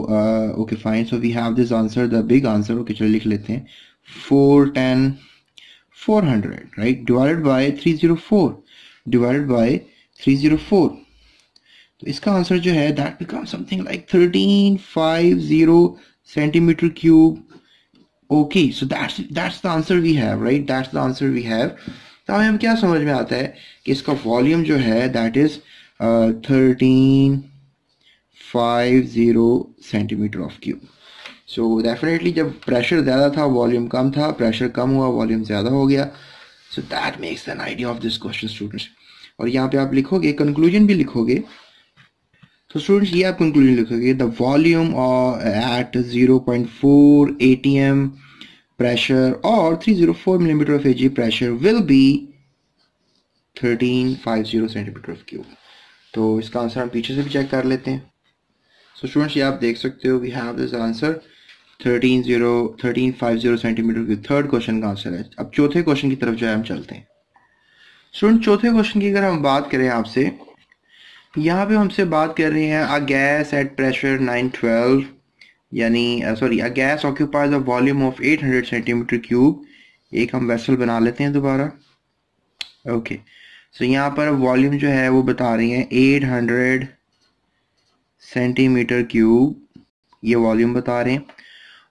okay fine, so we have this answer, the big answer. Okay चलिए लिख लेते हैं, 410 400, right, divided by 304 divided by 304। तो इसका आंसर जो है that become something like 1350 centimetre cube. Okay, so that's the answer we have, right, that's the answer we have. तो हमें क्या समझ में आता है कि इसका वॉल्यूम जो है that is 1350 centimetre of cube. So definitely जब प्रेशर ज़्यादा था वॉल्यूम कम था, प्रेशर कम हुआ वॉल्यूम ज़्यादा हो गया। सो that makes an idea of this question students. और यहाँ पे आप लिखोगे, कंक्लूजन भी लिखोगे। तो स्टूडेंट्स ये आप कंक्लूजन लिखोगे, the volume at 0.4 ATM pressure or 304 millimeter of Ag pressure will be 1350 centimeter of cube. तो इसका आंसर हम पीछे से भी चेक कर लेते हैं. सो स्टूडेंट्स ये आप देख सकते हो, we have this answer 1350 centimetre cube. Third question का आंसर है. अब चौथे क्वेश्चन की तरफ जो है हम चलते हैं. स्टूडेंट चौथे क्वेश्चन की अगर हम बात करें आपसे, यहाँ पे हमसे बात कर रहे हैं अ गैस एट प्रेशर 912 यानी a gas occupies a volume of 800 centimetre cube. एक हम वेसल बना लेते हैं दोबारा. ओके सो यहाँ पर वॉल्यूम जो है वो बता रही हैं 800 सेंटीमीटर क्यूब, ये वॉल्यूम बता रहे हैं.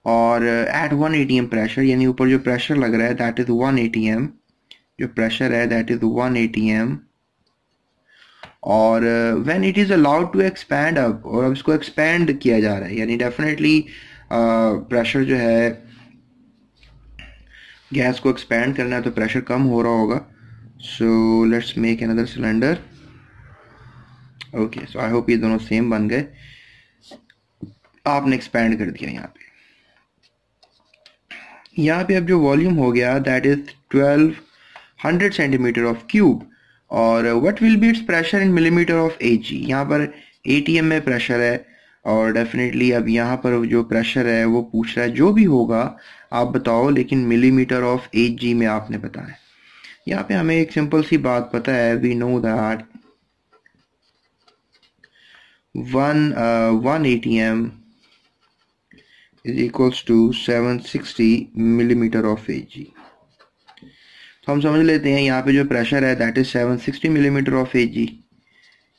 और एट 1 atm प्रेशर, यानी ऊपर जो प्रेशर लग रहा है दैट इज 1 atm, जो प्रेशर है दैट इज 1 atm. और when it is allowed to expand up, और अब इसको एक्सपैंड किया जा रहा है, यानी डेफिनेटली प्रेशर जो है गैस को एक्सपैंड करना है तो प्रेशर कम हो रहा होगा. So let's make another cylinder. Okay so I hope ये दोनों सेम बन गए. आपने एक्सपैंड कर दिया यहाँ पे अब जो वॉल्यूम हो गया that is 1200 centimetre of cube. और what will be its pressure in millimeter of Ag. यहाँ पर ATM में प्रेशर है और डेफिनेटली अब यहाँ पर जो प्रेशर है वो पूछ रहा है जो भी होगा आप बताओ, लेकिन मिलीमीटर ऑफ Ag में आपने बताया. यहाँ पे हमें एक सिंपल सी बात पता है, we know that 1 atm is equals to 760 millimeter of Ag. तो हम समझ लेते हैं यहाँ पे जो प्रेशर है that is 760 millimeter of Ag,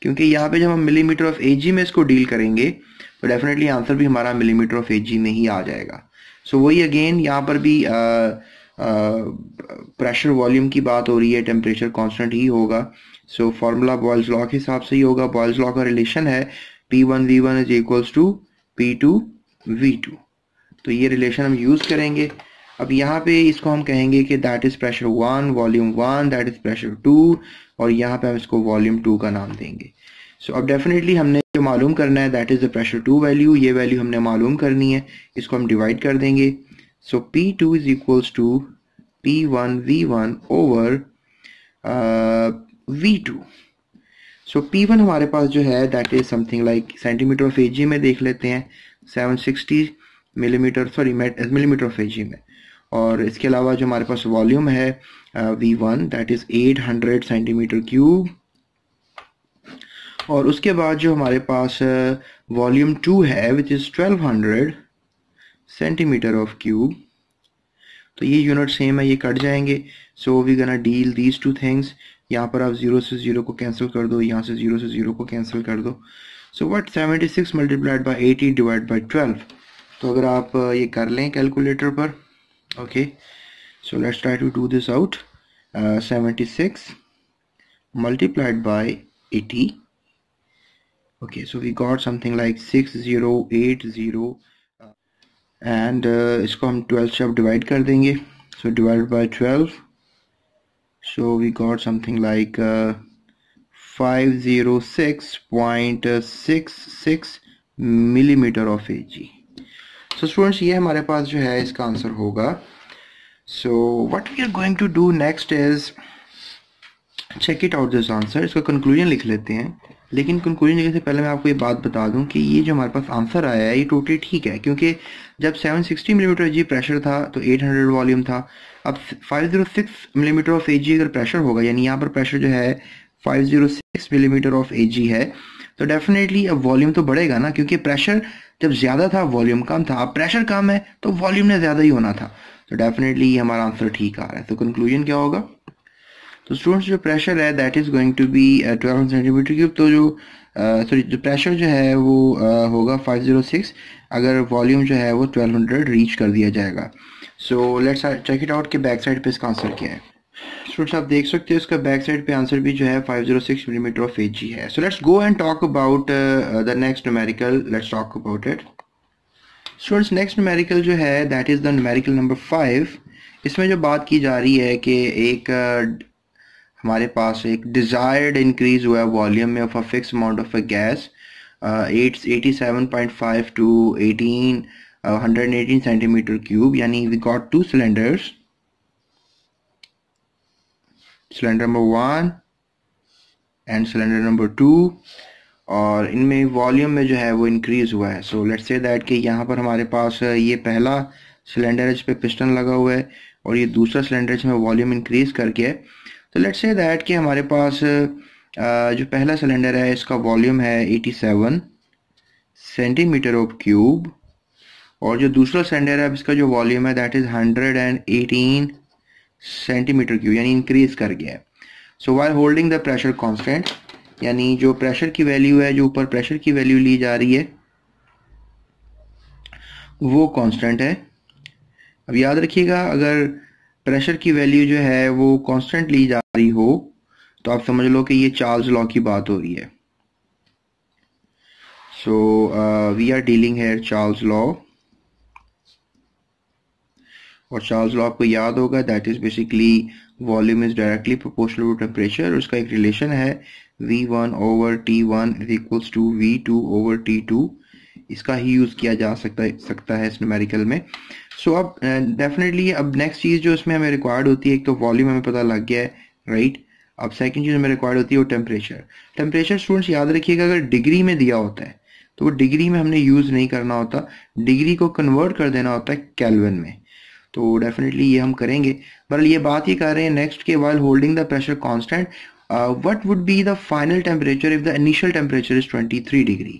क्योंकि यहाँ पे जब हम मिलीमीटर ऑफ Ag में इसको डील करेंगे तो डेफिनेटली आंसर भी हमारा मिलीमीटर ऑफ Ag में ही आ जाएगा. सो वही अगेन यहाँ पर भी प्रेशर वॉल्यूम की बात हो रही है, टेम्परेचर कांस्टेंट ही होगा. सो फॉर्मूला बॉयल्स लॉ के हिसाब से ही होगा. बॉयल्स लॉ का रिलेशन है P1V1 is equals to P2V2. तो ये रिलेशन हम यूज करेंगे. अब यहाँ पे इसको हम कहेंगे कि that is pressure 1 volume 1, that is pressure 2, और यहाँ पे हम इसको वॉल्यूम 2 का नाम देंगे. सो अब डेफिनेटली हमने जो मालूम करना है that is the pressure 2 value. ये वैल्यू हमने मालूम करनी है, इसको हम डिवाइड कर देंगे. So P2 is equals to P1V1 over V2. So P1 हमारे पास जो है that is something like centimetre of Ag में देख लेते हैं, 760 मिलीमीटर ऑफ Ag में. और इसके अलावा जो हमारे पास वॉल्यूम है V1 that is 800 centimetre cube. और उसके बाद जो हमारे पास वॉल्यूम 2 है which is 1200 centimetre of cube. तो ये यूनिट सेम है, ये कट जाएंगे. So we gonna deal these two things. यहाँ पर आप 0 से 0 को कैंसिल कर दो, यहाँ से 0 से 0 को कैंसिल कर दो. So what 76 multiplied by 80 divide by 12. तो अगर आप ये कर लें कैलकुलेटर पर. Okay so let's try to do this out. 76 multiplied by 80. Okay, so we got something like 6080 and इसको हम 12 से अब डिवाइड कर देंगे. So divided by 12, so we got something like 506.66 millimeter of Ag. So students ये हमारे पास जो है इसका आंसर होगा. So what we are going to do next is check it out this answer. इसका कंक्लूजन लिख लेते हैं, लेकिन कंक्लूजन लिखने से पहले मैं आपको ये बात बता दूं कि ये जो हमारे पास आंसर आया है ये टोटली ठीक है, क्योंकि जब 760 मिलीमीटर Ag प्रेशर था तो 800 वॉल्यूम था. अब 506 मिलीमीटर ऑफ Ag अगर प्रेशर होगा, यानी यहाँ पर प्रेशर जो है 506 मिलीमीटर ऑफ Ag है, तो डेफिनेटली अब वॉल्यूम तो बढ़ेगा ना, क्योंकि प्रेशर जब ज़्यादा था वॉल्यूम कम था. अब प्रेशर कम है तो वॉल्यूम ने ज़्यादा ही होना था. तो डेफिनेटली हमारा आंसर ठीक आ रहा है. तो कंक्लूजन क्या होगा? तो स्टूडेंट्स जो प्रेशर है that is going to be 1200 centimetre cube. तो जो जो प्रेशर जो है वो होगा 506 अगर वॉल्यूम जो है वो 1200 रीच कर दिया जाएगा. So let's check it out कि बैक साइड पे इसका आंसर क्या है. स्टूडेंट्स आप देख सकते हो इसका बैक साइड पे आंसर भी जो है 506 मिलीमीटर ऑफ Ag है. So let's go and talk about the next numerical. Let's talk about it. Students next numerical जो है that is the numerical number 5. इसमें जो बात की जा रही है कि एक हमारे पास एक डिजायर्ड इंक्रीज हुआ है वॉल्यूम में of a fix amount of a gas 87.5 to 18 118 centimeter cube, यानी we got two cylinders, cylinder number 1 and cylinder number 2, और इनमें वॉल्यूम में जो है वो इंक्रीज हुआ है. सो लेट्स से दैट कि यहाँ पर हमारे पास ये पहला सिलेंडर है जिस पे पिस्टन लगा हुआ है और ये दूसरा सिलेंडर जिसमें वॉल्यूम इंक्रीज करके है. तो लेट्स से दैट कि हमारे पास जो पहला सिलेंडर है इसका वॉल्यूम है 87 सेंटीमीटर ऑफ क्यूब, और जो दूसरा सिलेंडर है इसका जो वॉल्यूम है दैट इज 118 सेंटीमीटर क्यूब, यानी इंक्रीज कर गया है. सो while holding the pressure constant, यानी जो प्रेशर की वैल्यू है, जो ऊपर प्रेशर की वैल्यू ली जा रही है वो कांस्टेंट है. अब याद रखिएगा, अगर प्रेशर की वैल्यू जो है वो कांस्टेंट ली जा रही हो तो आप समझ लो कि ये चार्ल्स लॉ की बात हो रही है. So we are dealing here Charles law, और चार्ल्स लॉ आपको याद होगा that is basically volume is directly proportional to temperature. उसका एक रिलेशन है V1 over T1 is equals to V2 over T2. इसका ही यूज किया जा सकता है इस न्यूमेरिकल में. सो अब डेफिनेटली अब नेक्स्ट चीज जो इसमें हमें रिक्वायर्ड होती है, एक तो वॉल्यूम हमें पता लग गया है, राइट. अब सेकंड चीज हमें रिक्वायर्ड होती है वो टेम्परेचर. टेम्परेचर स्टूडेंट्स याद रखिएगा, अगर डिग्री में दिया होता है तो वो डिग्री में हमने यूज नहीं करना होता, डिग्री को कन्वर्ट कर देना होता है केल्विन में. तो डेफिनेटली ये हम करेंगे. बहरहाल ये बात ही कर रहे हैं नेक्स्ट के, while holding the pressure constant what would be the final temperature if the initial temperature is 23 degree.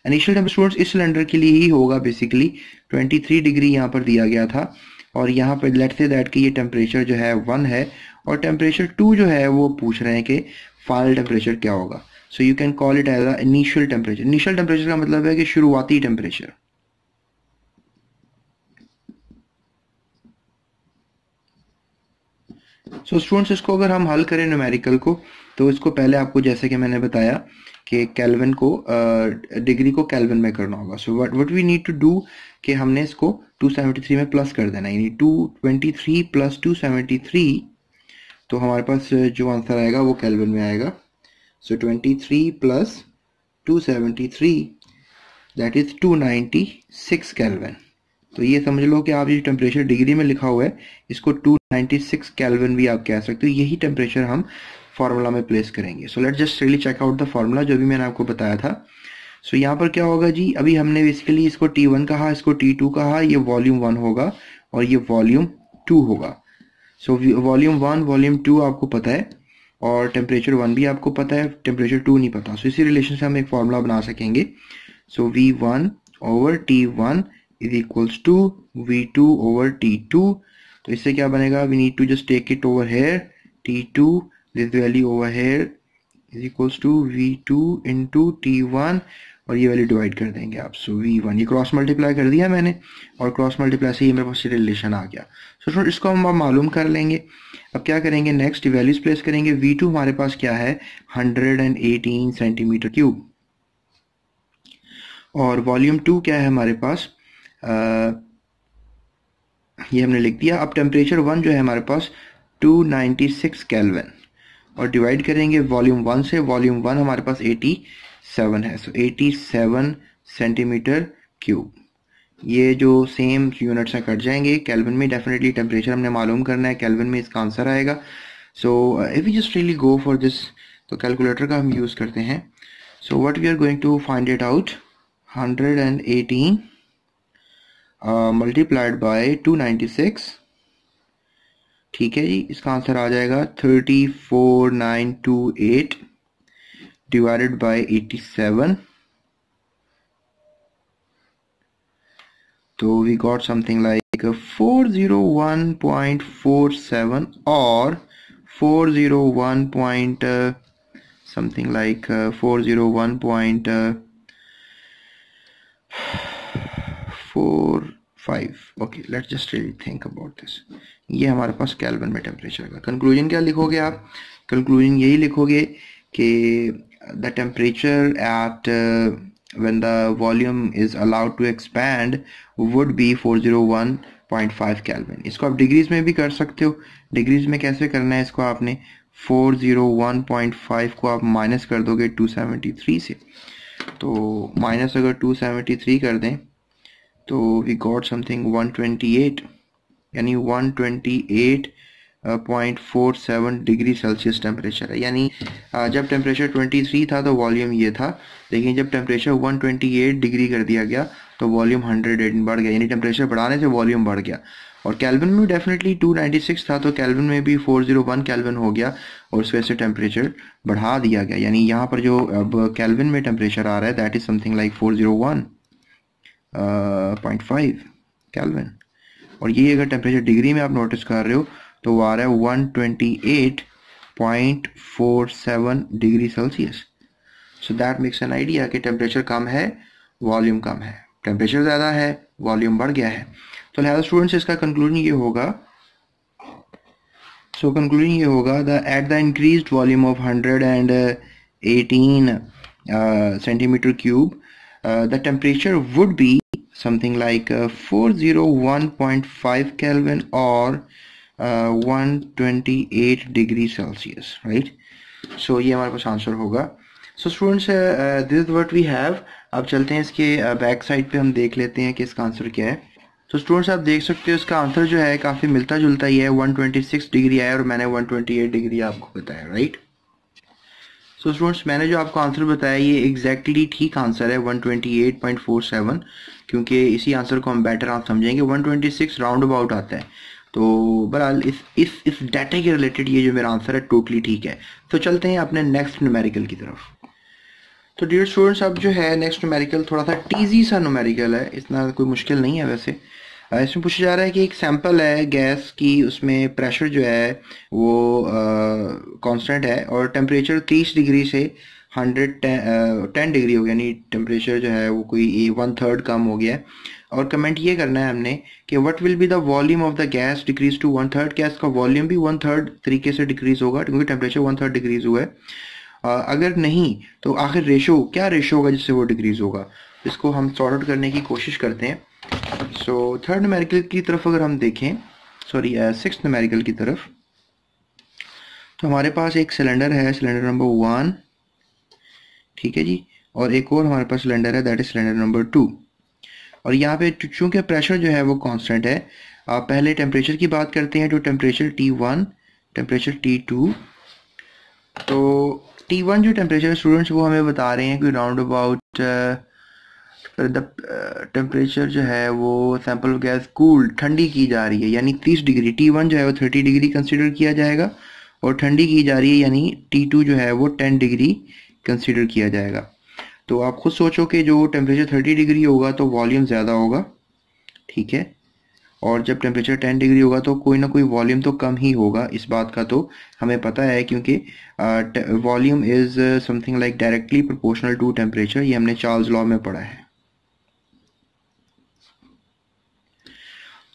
Initial temperature इस सिलेंडर के लिए ही होगा बेसिकली 23 डिग्री यहाँ पर दिया गया था, और यहाँ पर लेट्स से दैट कि ये टेम्परेचर जो है 1 है और टेम्परेचर 2 जो है वो पूछ रहे हैं कि फाइनल टेम्परेचर क्या होगा. So you can call it as a initial temperature. Initial temperature का मतलब है कि शुरुआती टेम्परेचर. सो स्टूडेंट्स इसको अगर हम हल करें न्यूमेरिकल को, तो इसको पहले आपको जैसे कि मैंने बताया कि केल्विन को डिग्री को केल्विन में करना होगा. So what we need to do कि हमने इसको 273 में प्लस कर देना, यानी 223 प्लस 273, तो हमारे पास जो आंसर आएगा वो केल्विन में आएगा. सो 23 प्लस 273 दैट इज 296 केल्विन. तो ये समझ लो कि आप ये टेम्परेचर डिग्री में लिखा हुआ है इसको 296 केल्विन भी आप कह सकते हो. यही टेम्परेचर हम फार्मूला में प्लेस करेंगे. So let's just really check out the formula जो भी मैंने आपको बताया था. सो यहाँ पर क्या होगा जी, अभी हमने बेसिकली इसको T1 कहा, इसको T2 कहा, ये वॉल्यूम 1 होगा और ये वॉल्यूम 2 होगा. सो वॉल्यूम 1 वॉल्यूम 2 आपको पता है और टेम्परेचर 1 भी आपको पता है, टेम्परेचर 2 नहीं पता. सो इसी रिलेशन से हम एक फार्मूला बना सकेंगे. सो V1 over T1 is equals to V2 over T2. तो इससे क्या बनेगा, we need to just take it over here, T2 this value over here is equals to V2 into T1, और ये वैल्यू डिवाइड कर देंगे आप. सो V1 ये क्रॉस मल्टीप्लाई कर दिया मैंने, और क्रॉस मल्टीप्लाई से ये मेरे पास रिलेशन आ गया. सो इसको हम अब मालूम कर लेंगे. अब क्या करेंगे, नेक्स्ट वैल्यूज प्लेस करेंगे. V2 हमारे पास क्या है 118 सेंटीमीटर क्यूब, और वॉल्यूम 2 क्या है हमारे पास, ये हमने लिख दिया. अब टेम्परेचर 1 जो है हमारे पास 296 केल्विन, और डिवाइड करेंगे वॉल्यूम 1 से. वॉल्यूम 1 हमारे पास 87 है. So 87 centimetre cube. ये जो सेम यूनिट्स हैं कट जाएंगे. केल्विन में डेफिनेटली टेम्परेचर हमने मालूम करना है, केल्विन में इसका आंसर आएगा. So if we just really go for this, तो कैलकुलेटर का हम यूज करते हैं. So what we are going to find it out, 118 multiplied bye 296, ठीक है जी. इसका आंसर आ जाएगा 34928 डिवाइडेड बाय 87. तो वी गॉट समथिंग लाइक 401.47 और 401. something like 401.45. Okay, let's just really think about this. ये हमारे पास केल्विन में टेम्परेचर का. कंक्लूजन क्या लिखोगे आप, कंक्लूजन यही लिखोगे कि the temperature at when the volume is allowed to expand would be 401.5 Kelvin. इसको आप डिग्रीज में भी कर सकते हो. डिग्रीज में कैसे करना है इसको, आपने 401.5 को आप माइनस कर दोगे 273 से. तो माइनस अगर 273 कर दें तो वी गॉट समथिंग 128, यानी 128.47 डिग्री सेल्सियस टेम्परेचर है। यानी जब टेम्परेचर 23 था तो वॉल्यूम ये था, लेकिन जब टेम्परेचर 128 डिग्री कर दिया गया तो वॉल्यूम 100 बढ़ गया, यानी टेम्परेचर बढ़ाने से वॉल्यूम बढ़ गया। और कैल्विन में डेफिनेटली 296 था तो कैल्विन में भी 401 कैल्विन हो गया और उस वजह से टेम्परेचर बढ़ा दिया गया। यानी यहाँ पर जो अब कैल्विन में टेम्परेचर आ रहा है that is something like 401.5 kelvin. और ये अगर टेम्परेचर डिग्री में आप नोटिस कर रहे हो तो वो आ रहा है 128.47 degree Celsius. So that makes an idea कि टेम्परेचर कम है, वॉल्यूम कम है, टेम्परेचर ज़्यादा है, वॉल्यूम बढ़ गया है। तो लिहाजा स्टूडेंट्स इसका कंक्लूजन ये होगा, the at the increased volume of 118 centimeter cube, the temperature would be something like 401.5 Kelvin or 128 degree Celsius, right? So ये हमारे पास आंसर होगा। So students, this is what we have। अब चलते हैं इसके बैक साइड पे, हम देख लेते हैं कि इसका आंसर क्या है। तो स्टूडेंट्स आप देख सकते हो इसका आंसर जो है काफ़ी मिलता जुलता ही है, 126 डिग्री आया और मैंने 128 डिग्री आपको बताया, राइट। सो स्टूडेंट्स मैंने जो आपको आंसर बताया ये एग्जैक्टली ठीक आंसर है 128.47, क्योंकि इसी आंसर को हम बेटर आप समझेंगे। 126 राउंड अबाउट आता है, तो बहरहाल इस डाटा के रिलेटेड ये जो मेरा आंसर है टोटली ठीक है। तो चलते हैं अपने नेक्स्ट न्यूमेरिकल की तरफ। तो डियर स्टूडेंट्स अब जो है नेक्स्ट न्यूमेरिकल थोड़ा सा टीजी सा न्यूमेरिकल है, इतना कोई मुश्किल नहीं है वैसे। इसमें पूछा जा रहा है कि एक सैंपल है गैस की, उसमें प्रेशर जो है वो कांस्टेंट है और टेम्परेचर 30 डिग्री से 110 डिग्री हो गया, यानी टेम्परेचर जो है वो कोई 1/3 कम हो गया है। और कमेंट ये करना है हमने कि what will be the volume of the gas decrease to 1/3। गैस का वॉल्यूम भी 1/3 तरीके से डिक्रीज होगा क्योंकि टेम्परेचर 1/3 डिक्रीज हुआ है। अगर नहीं तो आखिर रेशो क्या रेशो होगा जिससे वो डिक्रीज होगा, इसको हम सॉर्ट आउट करने की कोशिश करते हैं। सो थर्ड न्यूमेरिकल की तरफ अगर हम देखें, सॉरी सिक्स्थ न्यूमेरिकल की तरफ, तो हमारे पास एक सिलेंडर है, सिलेंडर नंबर 1, ठीक है जी, और एक और हमारे पास सिलेंडर है दैट इज सिलेंडर नंबर 2। और यहाँ पे चूंकि प्रेशर जो है वो कांस्टेंट है, आप पहले टेम्परेचर की बात करते हैं, तो टेम्परेचर T1, टेम्परेचर T2। तो T1 जो टेम्परेचर स्टूडेंट्स वो हमें बता रहे हैं कि राउंड अबाउट टेम्परेचर जो है वो सैंपल गैस कूल ठंडी की जा रही है, यानी 30 डिग्री। T1 जो है वो 30 डिग्री कंसीडर किया जाएगा और ठंडी की जा रही है, यानी T2 जो है वो 10 डिग्री कंसीडर किया जाएगा। तो आप खुद सोचो कि जो टेम्परेचर 30 डिग्री होगा तो वॉल्यूम ज़्यादा होगा, ठीक है, और जब टेम्परेचर 10 डिग्री होगा तो कोई ना कोई वॉल्यूम तो कम ही होगा। इस बात का तो हमें पता है क्योंकि volume is something like directly proportional to temperature, ये हमने चार्ल्स लॉ में पढ़ा है।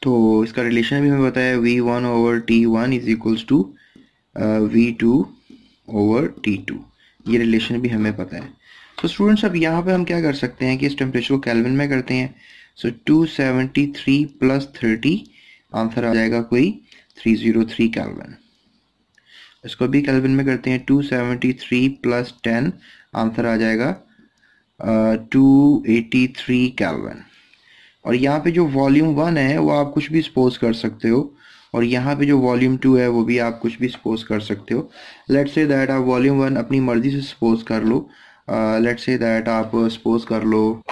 तो इसका रिलेशन भी हमें पता है, V1 over T1 is equals to V2 over T2, ये रिलेशन भी हमें पता है। तो स्टूडेंट्स अब यहाँ पे हम क्या कर सकते हैं कि इस टेम्परेचर को केल्विन में करते हैं। सो 273 प्लस 30 आंसर आ जाएगा कोई 303 केल्विन। इसको भी केल्विन में करते हैं, 273 प्लस 10 आंसर आ जाएगा 283 केल्विन। और यहाँ पे जो वॉल्यूम 1 है वो आप कुछ भी सपोज कर सकते हो, और यहाँ पे जो वॉल्यूम 2 है वो भी आप कुछ भी सपोज कर सकते हो। लेट्स से दैट आप वॉल्यूम 1 अपनी मर्जी से सपोज कर लो। लेट्स से दैट आप सपोज कर लो,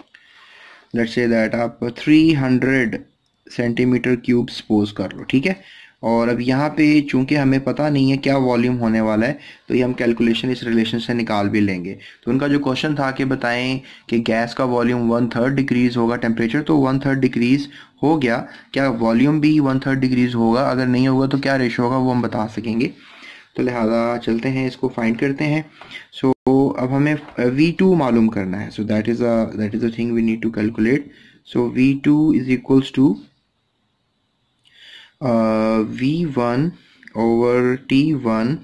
लेट्स से दैट आप 300 सेंटीमीटर क्यूब सपोज कर लो, ठीक है। और अब यहाँ पे चूंकि हमें पता नहीं है क्या वॉल्यूम होने वाला है, तो ये हम कैलकुलेशन इस रिलेशन से निकाल भी लेंगे। तो उनका जो क्वेश्चन था कि बताएं कि गैस का वॉल्यूम 1/3 डिक्रीज होगा, टेम्परेचर तो 1/3 डिक्रीज हो गया, क्या वॉल्यूम भी 1/3 डिक्रीज होगा, अगर नहीं होगा तो क्या रेशो होगा वो हम बता सकेंगे। तो लिहाजा चलते हैं इसको फाइंड करते हैं। सो अब हमें V2 मालूम करना है, so that is the thing we need to calculate. So V2 is equals to V1 over T1,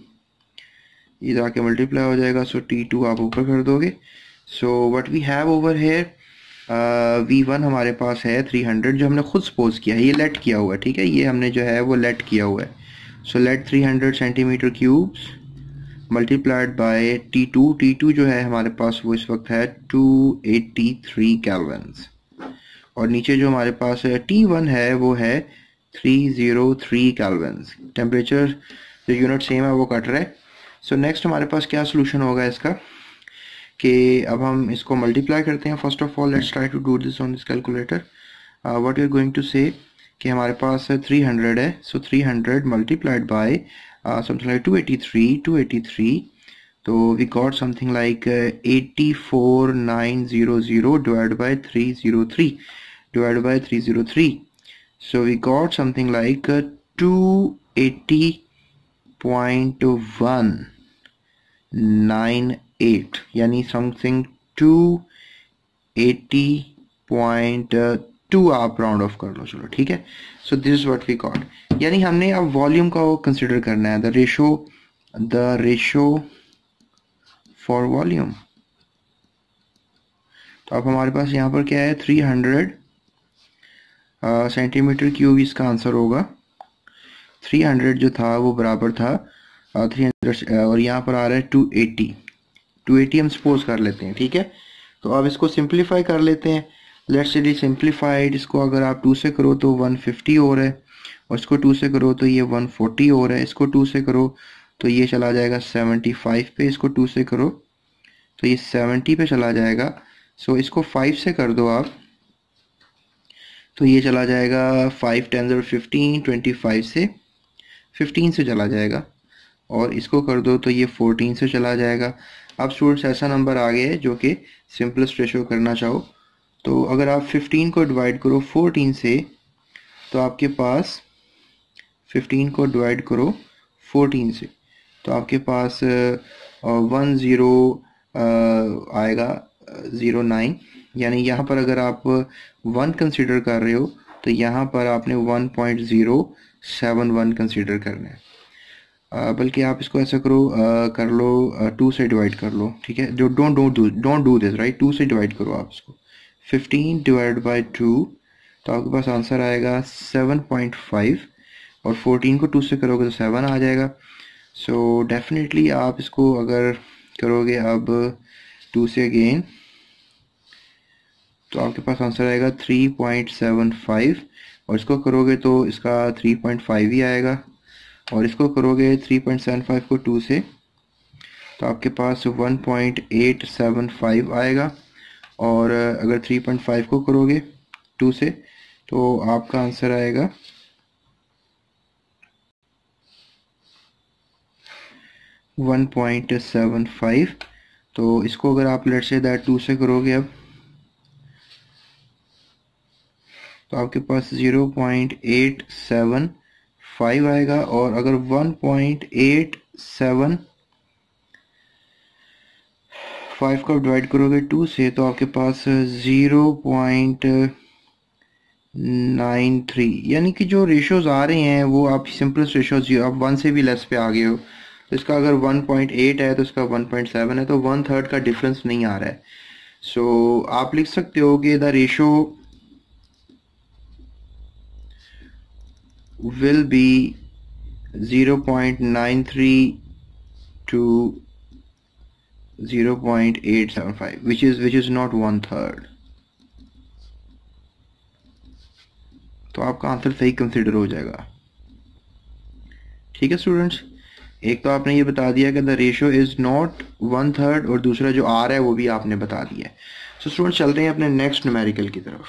ये जाके मल्टीप्लाई हो जाएगा, सो T2 आप ऊपर कर दोगे। So what we have over here, V1 हमारे पास है 300 जो हमने खुद सपोज किया है, ये लेट किया हुआ है, ठीक है, ये हमने जो है वो लेट किया हुआ है। So let 300 centimetre cubes multiplied by T2 जो है हमारे पास वो इस वक्त है 283 केल्विन। और नीचे जो हमारे पास T1 है वो है 303 केल्विन। टेम्परेचर जो यूनिट सेम है वो कट रहा है। सो नेक्स्ट हमारे पास क्या सोल्यूशन होगा इसका कि अब हम इसको मल्टीप्लाई करते हैं। First of all let's try to do this on this calculator. What you are going to say कि हमारे पास 300 है, so 300 multiplied by something like 283 तो we got something like 84900 divide by 303 so we got something like 280.198 यानी something 280.2 आप round of कर लो, चलो ठीक है। So this is what we got, यानी हमने अब वॉल्यूम का वो कंसिडर करना है, द रेशो फॉर वॉल्यूम। तो अब हमारे पास यहाँ पर क्या है 300 सेंटीमीटर क्यूब इसका आंसर होगा। 300 जो था वो बराबर था 300 और यहाँ पर आ रहा है 280 हम सपोज कर लेते हैं, ठीक है। तो अब इसको सिंप्लीफाई कर लेते हैं। लेट्स से सिंप्लीफाइड, इसको अगर आप 2 से करो तो 150 हो रहा है, और इसको 2 से करो तो ये 140 हो रहा है, इसको 2 से करो तो ये चला जाएगा 75 पे, इसको 2 से करो तो ये 70 पे चला जाएगा। सो इसको 5 से कर दो आप तो ये चला जाएगा 5 10 और 15, 25 से 15 से चला जाएगा, और इसको कर दो तो ये 14 से चला जाएगा। अब स्टूडेंट्स ऐसा नंबर आ गया है जो कि सिंपलेस्ट रेशो करना चाहो तो अगर आप 15 को डिवाइड करो 14 से तो आपके पास 15 को डिवाइड करो 14 से तो आपके पास 10 आएगा 09, यानी यहाँ पर अगर आप 1 कंसीडर कर रहे हो तो यहाँ पर आपने 1.071 कंसीडर करना है। बल्कि आप इसको ऐसा करो कर लो 2 से डिवाइड कर लो, ठीक है। जो डोंट डू दिस राइट, 2 से डिवाइड करो आप इसको 15 डिवाइड बाय 2 तो आपके पास आंसर आएगा 7.5, और 14 को 2 से करोगे तो 7 आ जाएगा। सो डेफिनेटली आप इसको अगर करोगे अब 2 से अगेन तो आपके पास आंसर आएगा 3.75, और इसको करोगे तो इसका 3.5 ही आएगा, और इसको करोगे 3.75 को 2 से तो आपके पास 1.875 आएगा, और अगर 3.5 को करोगे 2 से तो आपका आंसर आएगा 1.75। तो इसको अगर आप लेट्स से दैट 2 से करोगे अब तो आपके पास 0.875 आएगा, और अगर 1.875 को डिवाइड करोगे 2 से तो आपके पास 0.93, यानी कि जो रेशोज आ रहे हैं वो आप सिंपलेस्ट रेशोज, आप 1 से भी लेस पे आ गए हो तो इसका अगर 1.8 है तो इसका 1.7 है, तो 1/3 का डिफरेंस नहीं आ रहा है। सो आप लिख सकते हो कि the ratio will be 0.93 to 0.875 which is not 1/3। तो आपका आंसर सही कंसिडर हो जाएगा, ठीक है स्टूडेंट्स। एक तो आपने ये बता दिया कि द रेशियो इज नॉट 1/3, और दूसरा जो आ रहा है वो भी आपने बता दिया है। सो स्टूडेंट्स चलते हैं अपने नेक्स्ट न्यूमेरिकल की तरफ।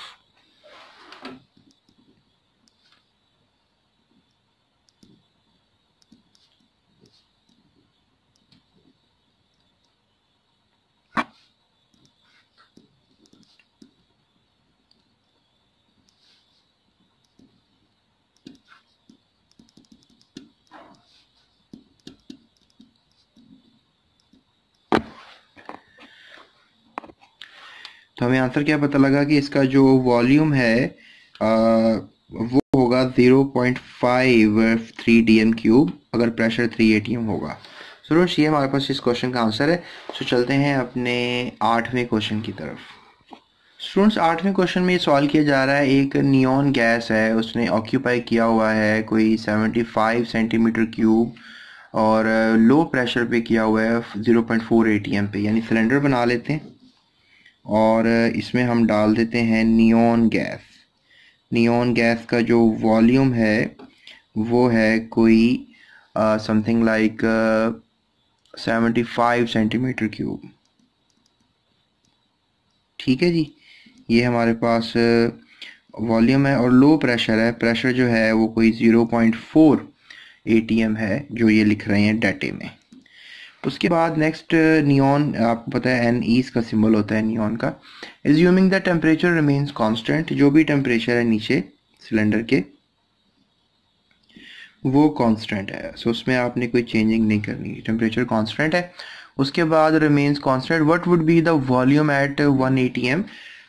तो हमें आंसर क्या पता लगा कि इसका जो वॉल्यूम है वो होगा 0.53 dm क्यूब अगर प्रेशर 3 atm होगा। स्टूडेंट्स ये हमारे पास इस क्वेश्चन का आंसर है। सो चलते हैं अपने 8वें क्वेश्चन की तरफ। स्टूडेंट्स 8वें क्वेश्चन में ये सवाल किया जा रहा है, एक नियॉन गैस है, उसने ऑक्यूपाई किया हुआ है कोई 75 सेंटीमीटर क्यूब और लो प्रेशर पे किया हुआ है 0.4 atm पे, यानी सिलेंडर बना लेते हैं। और इसमें हम डाल देते हैं नियॉन गैस। नियॉन गैस का जो वॉल्यूम है वो है कोई समथिंग लाइक 75 सेंटीमीटर क्यूब। ठीक है जी, ये हमारे पास वॉल्यूम है और लो प्रेशर है। प्रेशर जो है वो कोई 0.4 ATM है जो ये लिख रहे हैं डाटे में। उसके बाद नेक्स्ट नियॉन, आपको पता है एन इसका सिंबल होता है नियॉन का। Assuming the temperature remains constant, जो भी टेम्परेचर है नीचे सिलेंडर के वो कांस्टेंट है, सो उसमें आपने कोई चेंजिंग नहीं करनी, टेम्परेचर कांस्टेंट है। उसके बाद remains constant, what would be the volume at 1 ATM।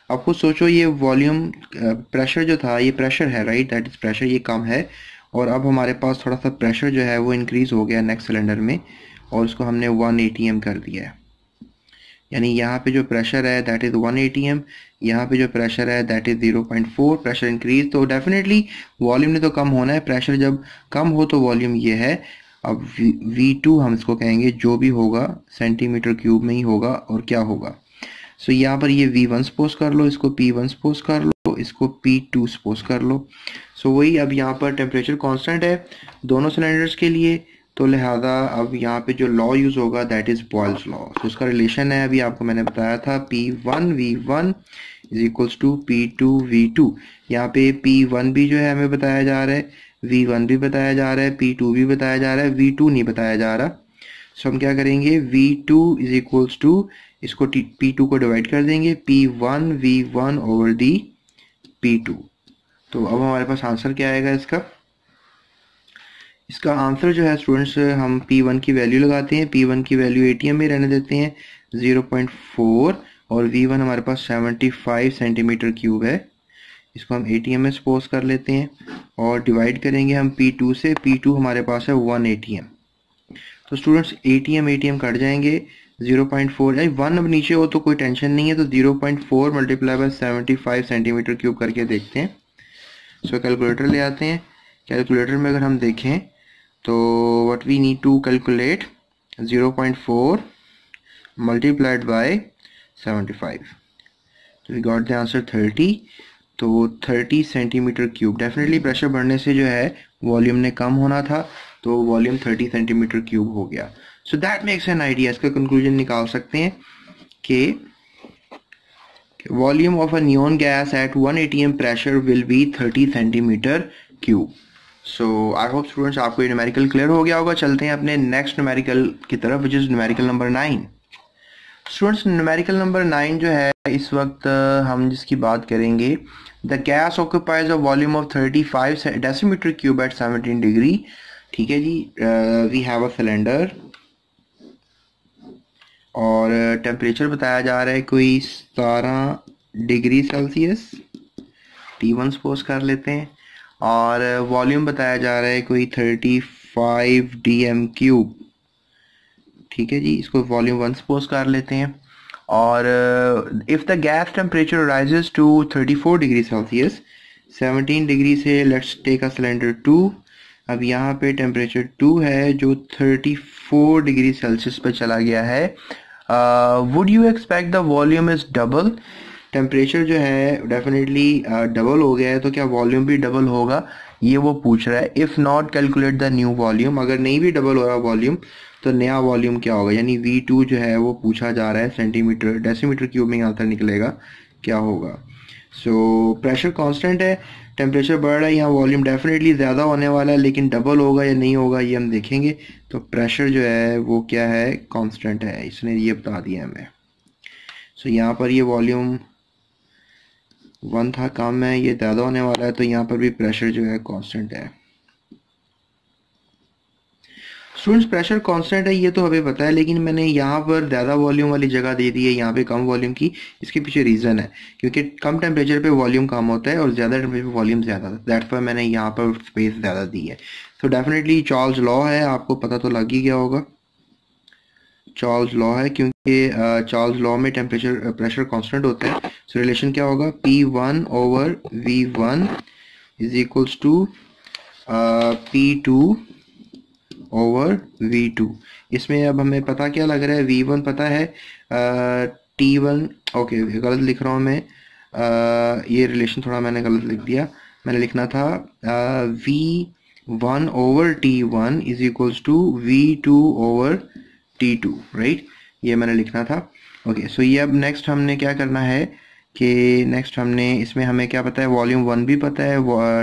आपको सोचो ये वॉल्यूम प्रेशर जो था, ये प्रेशर है राइट, दैट इज प्रेशर, ये कम है और अब हमारे पास थोड़ा सा प्रेशर जो है वो इंक्रीज हो गया नेक्स्ट सिलेंडर में और उसको हमने 1 ATM कर दिया है। यानी यहाँ पे जो प्रेशर है दैट इज़ 1 ATM, यहाँ पे जो प्रेशर है दैट इज़ 0.4, प्रेशर इंक्रीज, तो डेफिनेटली वॉल्यूम ने तो कम होना है। प्रेशर जब कम हो तो वॉल्यूम ये है। अब V2 हम इसको कहेंगे, जो भी होगा सेंटीमीटर क्यूब में ही होगा और क्या होगा। सो यहाँ पर ये V1 सपोज कर लो, इसको P1 सपोज कर लो, इसको P2 सपोज कर लो। सो वही, अब यहाँ पर टेम्परेचर कांस्टेंट है दोनों सिलेंडर्स के लिए, तो लिहाजा अब यहाँ पे जो लॉ यूज़ होगा दैट इज़ बॉयल्स लॉ। तो उसका रिलेशन है, अभी आपको मैंने बताया था, P1 V1 is equals to P2 V2। यहाँ पे P1 भी जो है हमें बताया जा रहा है, V1 भी बताया जा रहा है, P2 भी बताया जा रहा है, V2 नहीं बताया जा रहा। सो हम क्या करेंगे, V2 इज इक्वल्स टू, इसको P2 को डिवाइड कर देंगे, P1 V1 over the P2। तो अब हमारे पास आंसर क्या आएगा इसका आंसर जो है स्टूडेंट्स, हम P1 की वैल्यू लगाते हैं, P1 की वैल्यू ATM में रहने देते हैं 0.4 और V1 हमारे पास 75 सेंटीमीटर क्यूब है, इसको हम ATM में सपोज कर लेते हैं और डिवाइड करेंगे हम P2 से, P2 हमारे पास है 1 ATM। तो स्टूडेंट्स ATM कट जाएंगे, 0.4 या 1 अब नीचे हो तो कोई टेंशन नहीं है, तो 0.4 मल्टीप्लाई बाय 75 सेंटीमीटर क्यूब करके देखते हैं। सो कैलकुलेटर ले आते हैं, कैलकुलेटर में अगर हम देखें तो what we need to calculate 0.4 multiplied by 75, तो वी गॉट द आंसर 30। तो 30 सेंटीमीटर क्यूब, डेफिनेटली प्रेशर बढ़ने से जो है वॉल्यूम ने कम होना था, तो वॉल्यूम 30 सेंटीमीटर क्यूब हो गया। सो दैट मेक्स एन आइडिया, इसका कंक्लूजन निकाल सकते हैं कि volume of a neon gas at 1 ATM pressure will be 30 centimetre cube. So I hope students आपको ये न्यूमेरिकल क्लियर हो गया होगा। चलते हैं अपने नेक्स्ट न्यूमेरिकल की तरफ, which is numerical number 9। Students numerical number 9 जो है इस वक्त हम जिसकी बात करेंगे, the gas occupies a volume of 35 decimetre cube at 17 degree. ठीक है जी, वी हैव अ सिलेंडर और टेम्परेचर बताया जा रहा है कोई 17 डिग्री सेल्सियस, T1 सपोज कर लेते हैं, और वॉल्यूम बताया जा रहा है कोई 35 DM क्यूब। ठीक है जी, इसको वॉल्यूम 1 सपोज कर लेते हैं। और if the gas temperature rises to 34 degree Celsius, 17 degree से लेट्स टेक अ सिलेंडर 2। अब यहाँ पे टेम्परेचर 2 है जो 34 डिग्री सेल्सियस पे चला गया है। Would you expect the volume is double. Temperature जो है डेफिनेटली डबल हो गया है, तो क्या वॉल्यूम भी डबल होगा, ये वो पूछ रहा है। If not calculate the new volume, अगर नहीं भी डबल हो रहा वॉल्यूम तो नया वॉल्यूम क्या होगा, यानी V2 जो है वो पूछा जा रहा है, सेंटीमीटर डेसीमीटर क्यूब में आंसर निकलेगा क्या होगा। सो प्रेशर कांस्टेंट है, टेम्परेचर बढ़ रहा है, यहाँ वॉल्यूम डेफिनेटली ज़्यादा होने वाला है, लेकिन डबल होगा या नहीं होगा ये हम देखेंगे। तो प्रेशर जो है वो क्या है, कांस्टेंट है, इसने ये बता दिया हमें। सो यहाँ पर ये वॉल्यूम 1 था, कम है, ये ज़्यादा होने वाला है, तो यहाँ पर भी प्रेशर जो है कांस्टेंट है। स्टूडेंट्स प्रेशर कांस्टेंट है ये तो हमें पता है, लेकिन मैंने यहाँ पर ज़्यादा वॉल्यूम वाली जगह दे दी है, यहाँ पे कम वॉल्यूम की। इसके पीछे रीज़न है, क्योंकि कम टेम्परेचर पे वॉल्यूम कम होता है और ज़्यादा टेम्परेचर पे वॉल्यूम ज़्यादा, दैट्स व्हाई मैंने यहाँ पर स्पेस ज़्यादा दी है। तो डेफिनेटली चार्ल्स लॉ है, आपको पता तो लग ही गया होगा, चार्ल्स लॉ है, क्योंकि चार्ल्स लॉ में टेम्परेचर प्रेशर कांस्टेंट होता है। सो रिलेशन क्या होगा, P1 over V1 is equals to P2 over V2। इसमें अब हमें पता क्या लग रहा है, V1 पता है, T1, ओके गलत लिख रहा हूँ मैं, ये रिलेशन थोड़ा मैंने गलत लिख दिया। मैंने लिखना था V1 over T1 is equals to V2 over T2, right, ये मैंने लिखना था। ओके सो ये अब नेक्स्ट हमने क्या करना है कि नेक्स्ट हमने इसमें हमें क्या पता है, वॉल्यूम 1 भी पता है,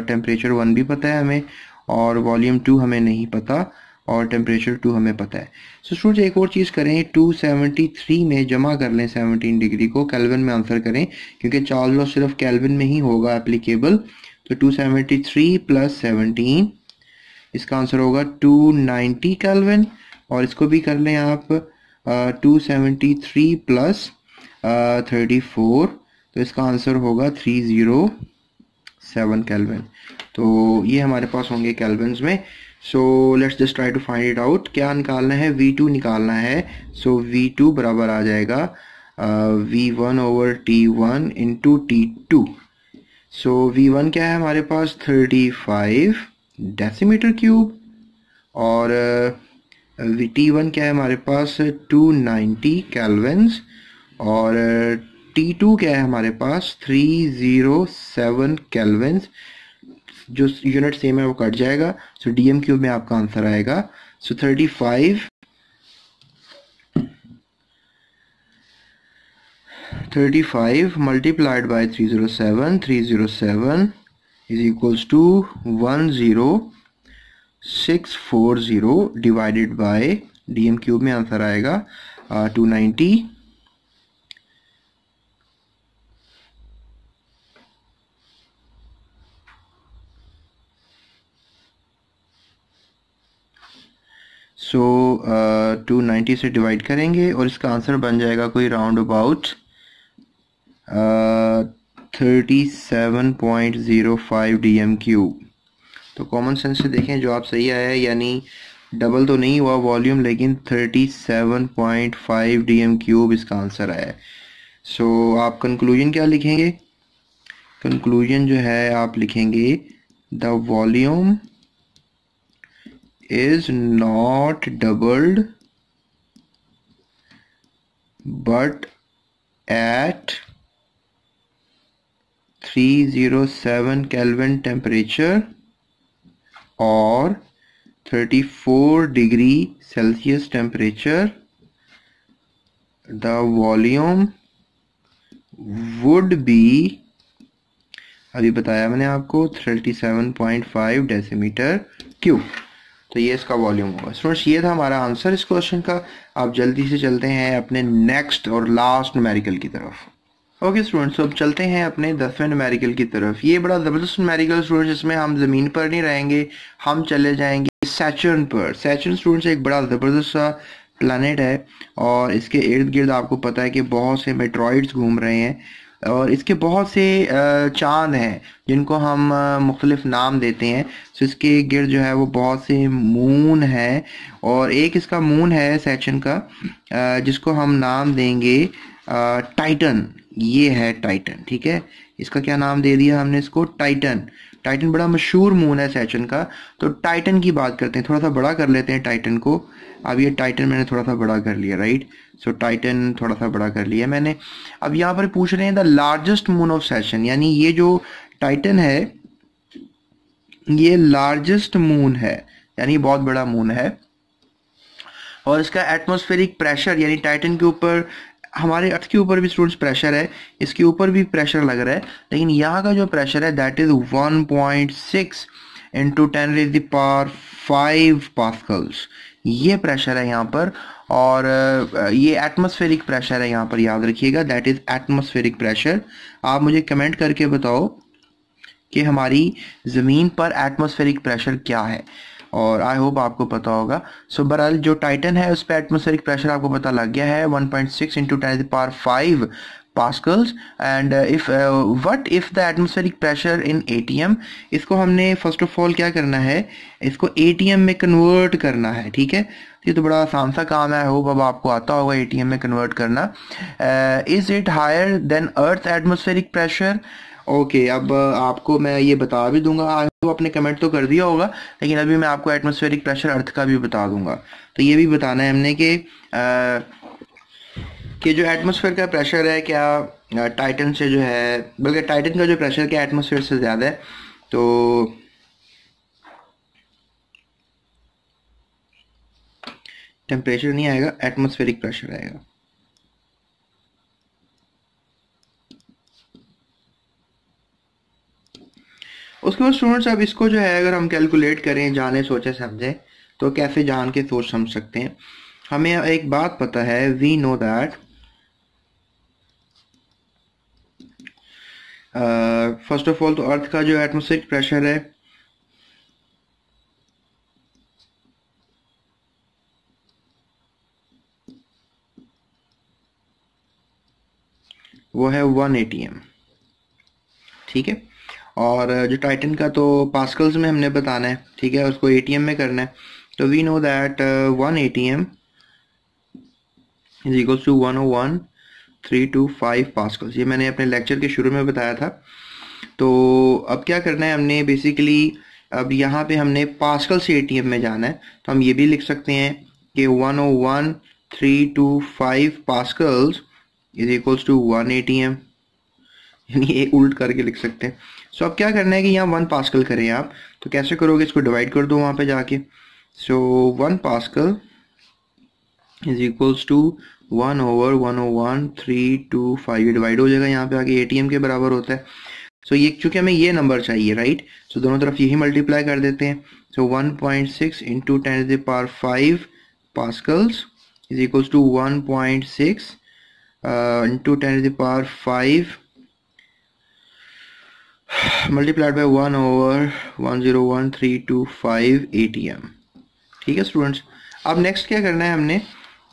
टेम्परेचर 1 भी पता है हमें, और वॉल्यूम 2 हमें नहीं पता, और टेम्परेचर 2 हमें पता है। सो स्टूडेंट्स एक और चीज़ करें, 273 में जमा कर लें 17 डिग्री को, केल्विन में आंसर करें, क्योंकि चार्ल्स लॉ सिर्फ केल्विन में ही होगा एप्लीकेबल। तो 273 प्लस 17, इसका आंसर होगा 290 केल्विन, और इसको भी कर लें आप 273 प्लस 34, तो इसका आंसर होगा 307 केल्विन। तो ये हमारे पास होंगे केल्विन्स में। So let's just try to find it out. क्या निकालना है, V2 निकालना है। सो V2 बराबर आ जाएगा V1 over T1 into T2। सो V1 क्या है हमारे पास 35 डेसीमीटर क्यूब, और T1 क्या है हमारे पास 290 केल्विन्स, और T2 क्या है हमारे पास 307 केल्विन्स। जो यूनिट सेम है वो कट जाएगा, सो DM क्यूब में आपका आंसर आएगा। So 35 multiplied by 307 is equals to 10640 divided by DM cube में आंसर आएगा 290। सो 290 से डिवाइड करेंगे और इसका आंसर बन जाएगा कोई राउंड अबाउट 37.05 DM क्यूब। तो कॉमन सेंस से देखें जवाब सही आया है, यानी डबल तो नहीं हुआ वॉल्यूम, लेकिन 37.5 DM क्यूब इसका आंसर आया है। सो आप कंक्लूजन क्या लिखेंगे, कंक्लूजन जो है आप लिखेंगे the volume is not doubled but at 307 Kelvin temperature or 34 degree Celsius temperature the volume would be, अभी बताया मैंने आपको, 37.5 डेसीमीटर क्यूब। तो ये इसका वॉल्यूम होगा। स्टूडेंट्स ये था हमारा आंसर इस क्वेश्चन का। आप जल्दी से चलते हैं अपने नेक्स्ट और लास्ट न्यूमेरिकल की तरफ। ओके स्टूडेंट्स, अब चलते हैं अपने 10वें न्यूमेरिकल की तरफ। ये बड़ा ज़बरदस्त न्यूमेरिकल स्टूडेंट्स, इसमें हम ज़मीन पर नहीं रहेंगे, हम चले जाएंगे सैटर्न पर। सैटर्न स्टूडेंट्स एक बड़ा ज़बरदस्त सा प्लानट है, और इसके इर्द गिर्द आपको पता है कि बहुत से मेट्रॉइड्स घूम रहे हैं, और इसके बहुत से चांद हैं जिनको हम मुख्तलिफ नाम देते हैं। सो इसके गिर्द जो है वो बहुत से मून है, और एक इसका मून है सैटर्न का जिसको हम नाम देंगे टाइटन। ये है टाइटन, ठीक है, इसका क्या नाम दे दिया हमने इसको, टाइटन। टाइटन बड़ा मशहूर मून है सैटर्न का। तो टाइटन की बात करते हैं, थोड़ा सा बड़ा कर लेते हैं टाइटन को। अब ये टाइटन मैंने थोड़ा सा बड़ा कर लिया, राइट। सो टाइटन थोड़ा सा बड़ा कर लिया मैंने। अब यहाँ पर पूछ रहे हैं the largest moon of Saturn, यानी ये जो टाइटन है ये लार्जेस्ट मून है, यानी बहुत बड़ा मून है, और इसका एटमॉस्फेरिक प्रेशर, यानी टाइटन के ऊपर, हमारे अर्थ के ऊपर भी स्टूडेंट्स प्रेशर है, इसके ऊपर भी प्रेशर लग रहा है, लेकिन यहाँ का जो प्रेशर है दैट इज 1.6 इंटू 10⁵ पास्कल्स। ये प्रेशर है यहाँ पर, और ये एटमॉस्फेरिक प्रेशर है यहाँ पर, याद रखिएगा, दैट इज एटमॉस्फेरिक प्रेशर। आप मुझे कमेंट करके बताओ कि हमारी ज़मीन पर एटमॉस्फेरिक प्रेशर क्या है, और आई होप आपको पता होगा। सो बहरहाल जो टाइटन है उस पर एटमॉस्फेरिक प्रेशर आपको पता लग गया है, 1.6 into 10⁵ pascals. And what if the atmospheric pressure in ATM, इसको हमने फर्स्ट ऑफ ऑल क्या करना है, इसको ATM में कन्वर्ट करना है, ठीक है। ये तो बड़ा आसान सा काम है, होप अब आपको आता होगा ATM में कन्वर्ट करना। Is it higher than earth atmospheric pressure? Okay, अब आपको मैं ये बता भी दूंगा, आपने कमेंट तो कर दिया होगा, लेकिन अभी मैं आपको एटमॉस्फेरिक प्रेशर अर्थ का भी बता दूंगा। तो ये भी बताना है हमने कि कि जो एटमॉस्फेयर का प्रेशर है क्या टाइटन से जो है, बल्कि टाइटन का जो प्रेशर क्या एटमॉस्फेयर से ज़्यादा है, तो टेम्परेचर नहीं आएगा, एटमॉस्फेरिक प्रेशर आएगा। उसके बाद स्टूडेंट्स अब इसको जो है अगर हम कैलकुलेट करें, जाने सोचे समझे, तो कैसे जान के सोच समझ सकते हैं। हमें एक बात पता है, we know that first of all तो अर्थ का जो एटमॉस्फेरिक प्रेशर है वो है 1 atm, ठीक है। और जो टाइटन का तो पास्कल्स में हमने बताना है, ठीक है, उसको एटीएम में करना है। तो we know that 1 atm is equals to 101,325 pascals. ये मैंने अपने लेक्चर के शुरू में बताया था। तो अब क्या करना है हमने बेसिकली, अब यहाँ पे हमने पास्कल से एटीएम में जाना है, तो हम ये भी लिख सकते हैं कि 101,325 pascals is equals to 1 atm, यानी ये उल्ट करके लिख सकते हैं। सो अब क्या करना है कि यहाँ 1 पास्कल करें आप, तो कैसे करोगे, इसको डिवाइड कर दो वहाँ पे जाके। सो 1 पास्कल इज इक्वल्स टू 1/101,325, ये डिवाइड हो जाएगा यहाँ पे आगे, एटीएम के बराबर होता है। सो ये चूंकि हमें ये नंबर चाहिए, राइट, सो दोनों तरफ यही मल्टीप्लाई कर देते हैं। So 1.6 into 10⁵ pascals is equals to 1.6 into 10⁵ multiplied by 1/101,325 atm, ठीक है स्टूडेंट्स। अब नेक्स्ट क्या करना है हमने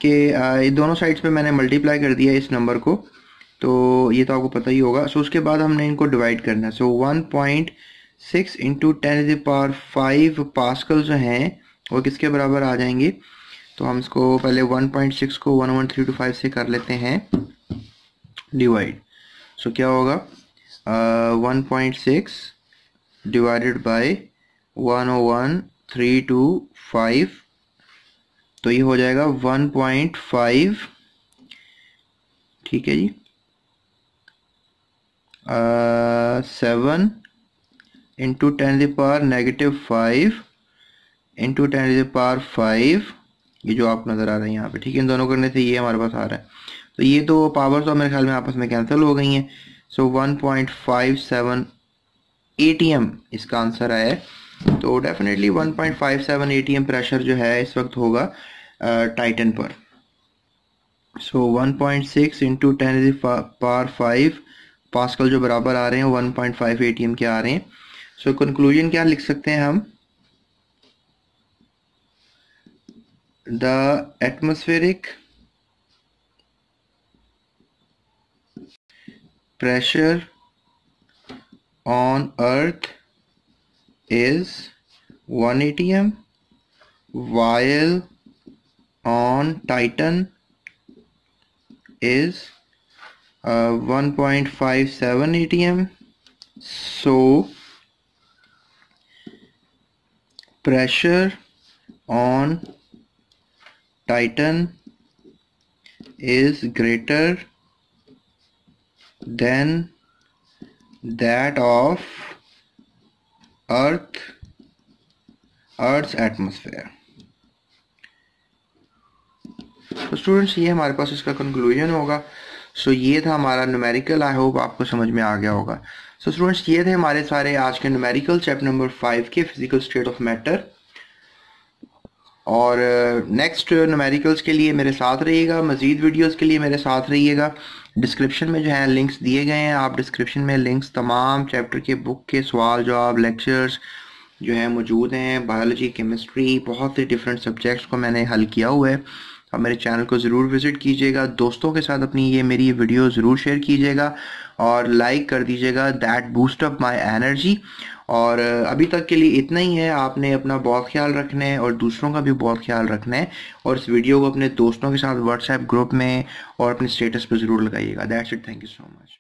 कि ये दोनों साइड्स पे मैंने मल्टीप्लाई कर दिया इस नंबर को, तो ये तो आपको पता ही होगा। सो उसके बाद हमने इनको डिवाइड करना है। सो 1.6 इंटू 10⁵ पास्कल जो हैं वो किसके बराबर आ जाएंगे, तो हम इसको पहले 1.6 को 1/1,325 से कर लेते हैं डिवाइड। सो क्या होगा, 1.6 डिवाइडेड बाय 1/1,325, तो ये हो जाएगा 1.5, ठीक है जी, 7 इंटू 10⁻⁻5 इंटू 10⁻5, ये जो आप नज़र आ रहा है यहाँ पे, ठीक है, इन दोनों करने से ये हमारे पास आ रहा है। तो ये तो पावर तो मेरे ख्याल में आपस में कैंसिल हो गई हैं। सो 1.57 atm इसका आंसर है। तो डेफिनेटली 1.57 atm प्रेशर जो है इस वक्त होगा टाइटन पर। सो 1.6 इंटू 10⁵ पास्कल जो बराबर आ रहे हैं 1.5 atm के आ रहे हैं। सो कंक्लूजन क्या लिख सकते हैं हम, the atmospheric pressure on earth is 1 atm while on Titan is 1.57 atm. So pressure on Titan is greater than that of Earth's atmosphere. तो स्टूडेंट्स ये हमारे पास इसका कंक्लूजन होगा। सो ये था हमारा न्यूमेरिकल, आई होप आपको समझ में आ गया होगा। सो स्टूडेंट्स ये थे हमारे सारे आज के न्यूमेरिकल चैप्टर नंबर 5 के फिजिकल स्टेट ऑफ मैटर। और नेक्स्ट न्यूमेरिकल्स के लिए मेरे साथ रहिएगा, मज़ीद वीडियोस के लिए मेरे साथ रहिएगा। डिस्क्रिप्शन में जो है लिंक्स दिए गए हैं, आप डिस्क्रिप्शन में लिंक्स तमाम चैप्टर के बुक के सवाल जवाब लेक्चर्स जो है मौजूद हैं। बायोलॉजी, केमिस्ट्री, बहुत से डिफरेंट सब्जेक्ट्स को मैंने हल किया हुआ है। आप मेरे चैनल को ज़रूर विज़िट कीजिएगा, दोस्तों के साथ अपनी ये मेरी वीडियो ज़रूर शेयर कीजिएगा और लाइक कर दीजिएगा, that boost up my energy. और अभी तक के लिए इतना ही है। आपने अपना बहुत ख्याल रखना है और दूसरों का भी बहुत ख्याल रखना है, और इस वीडियो को अपने दोस्तों के साथ व्हाट्सएप ग्रुप में और अपने स्टेटस पर ज़रूर लगाइएगा। That's it, thank you so much.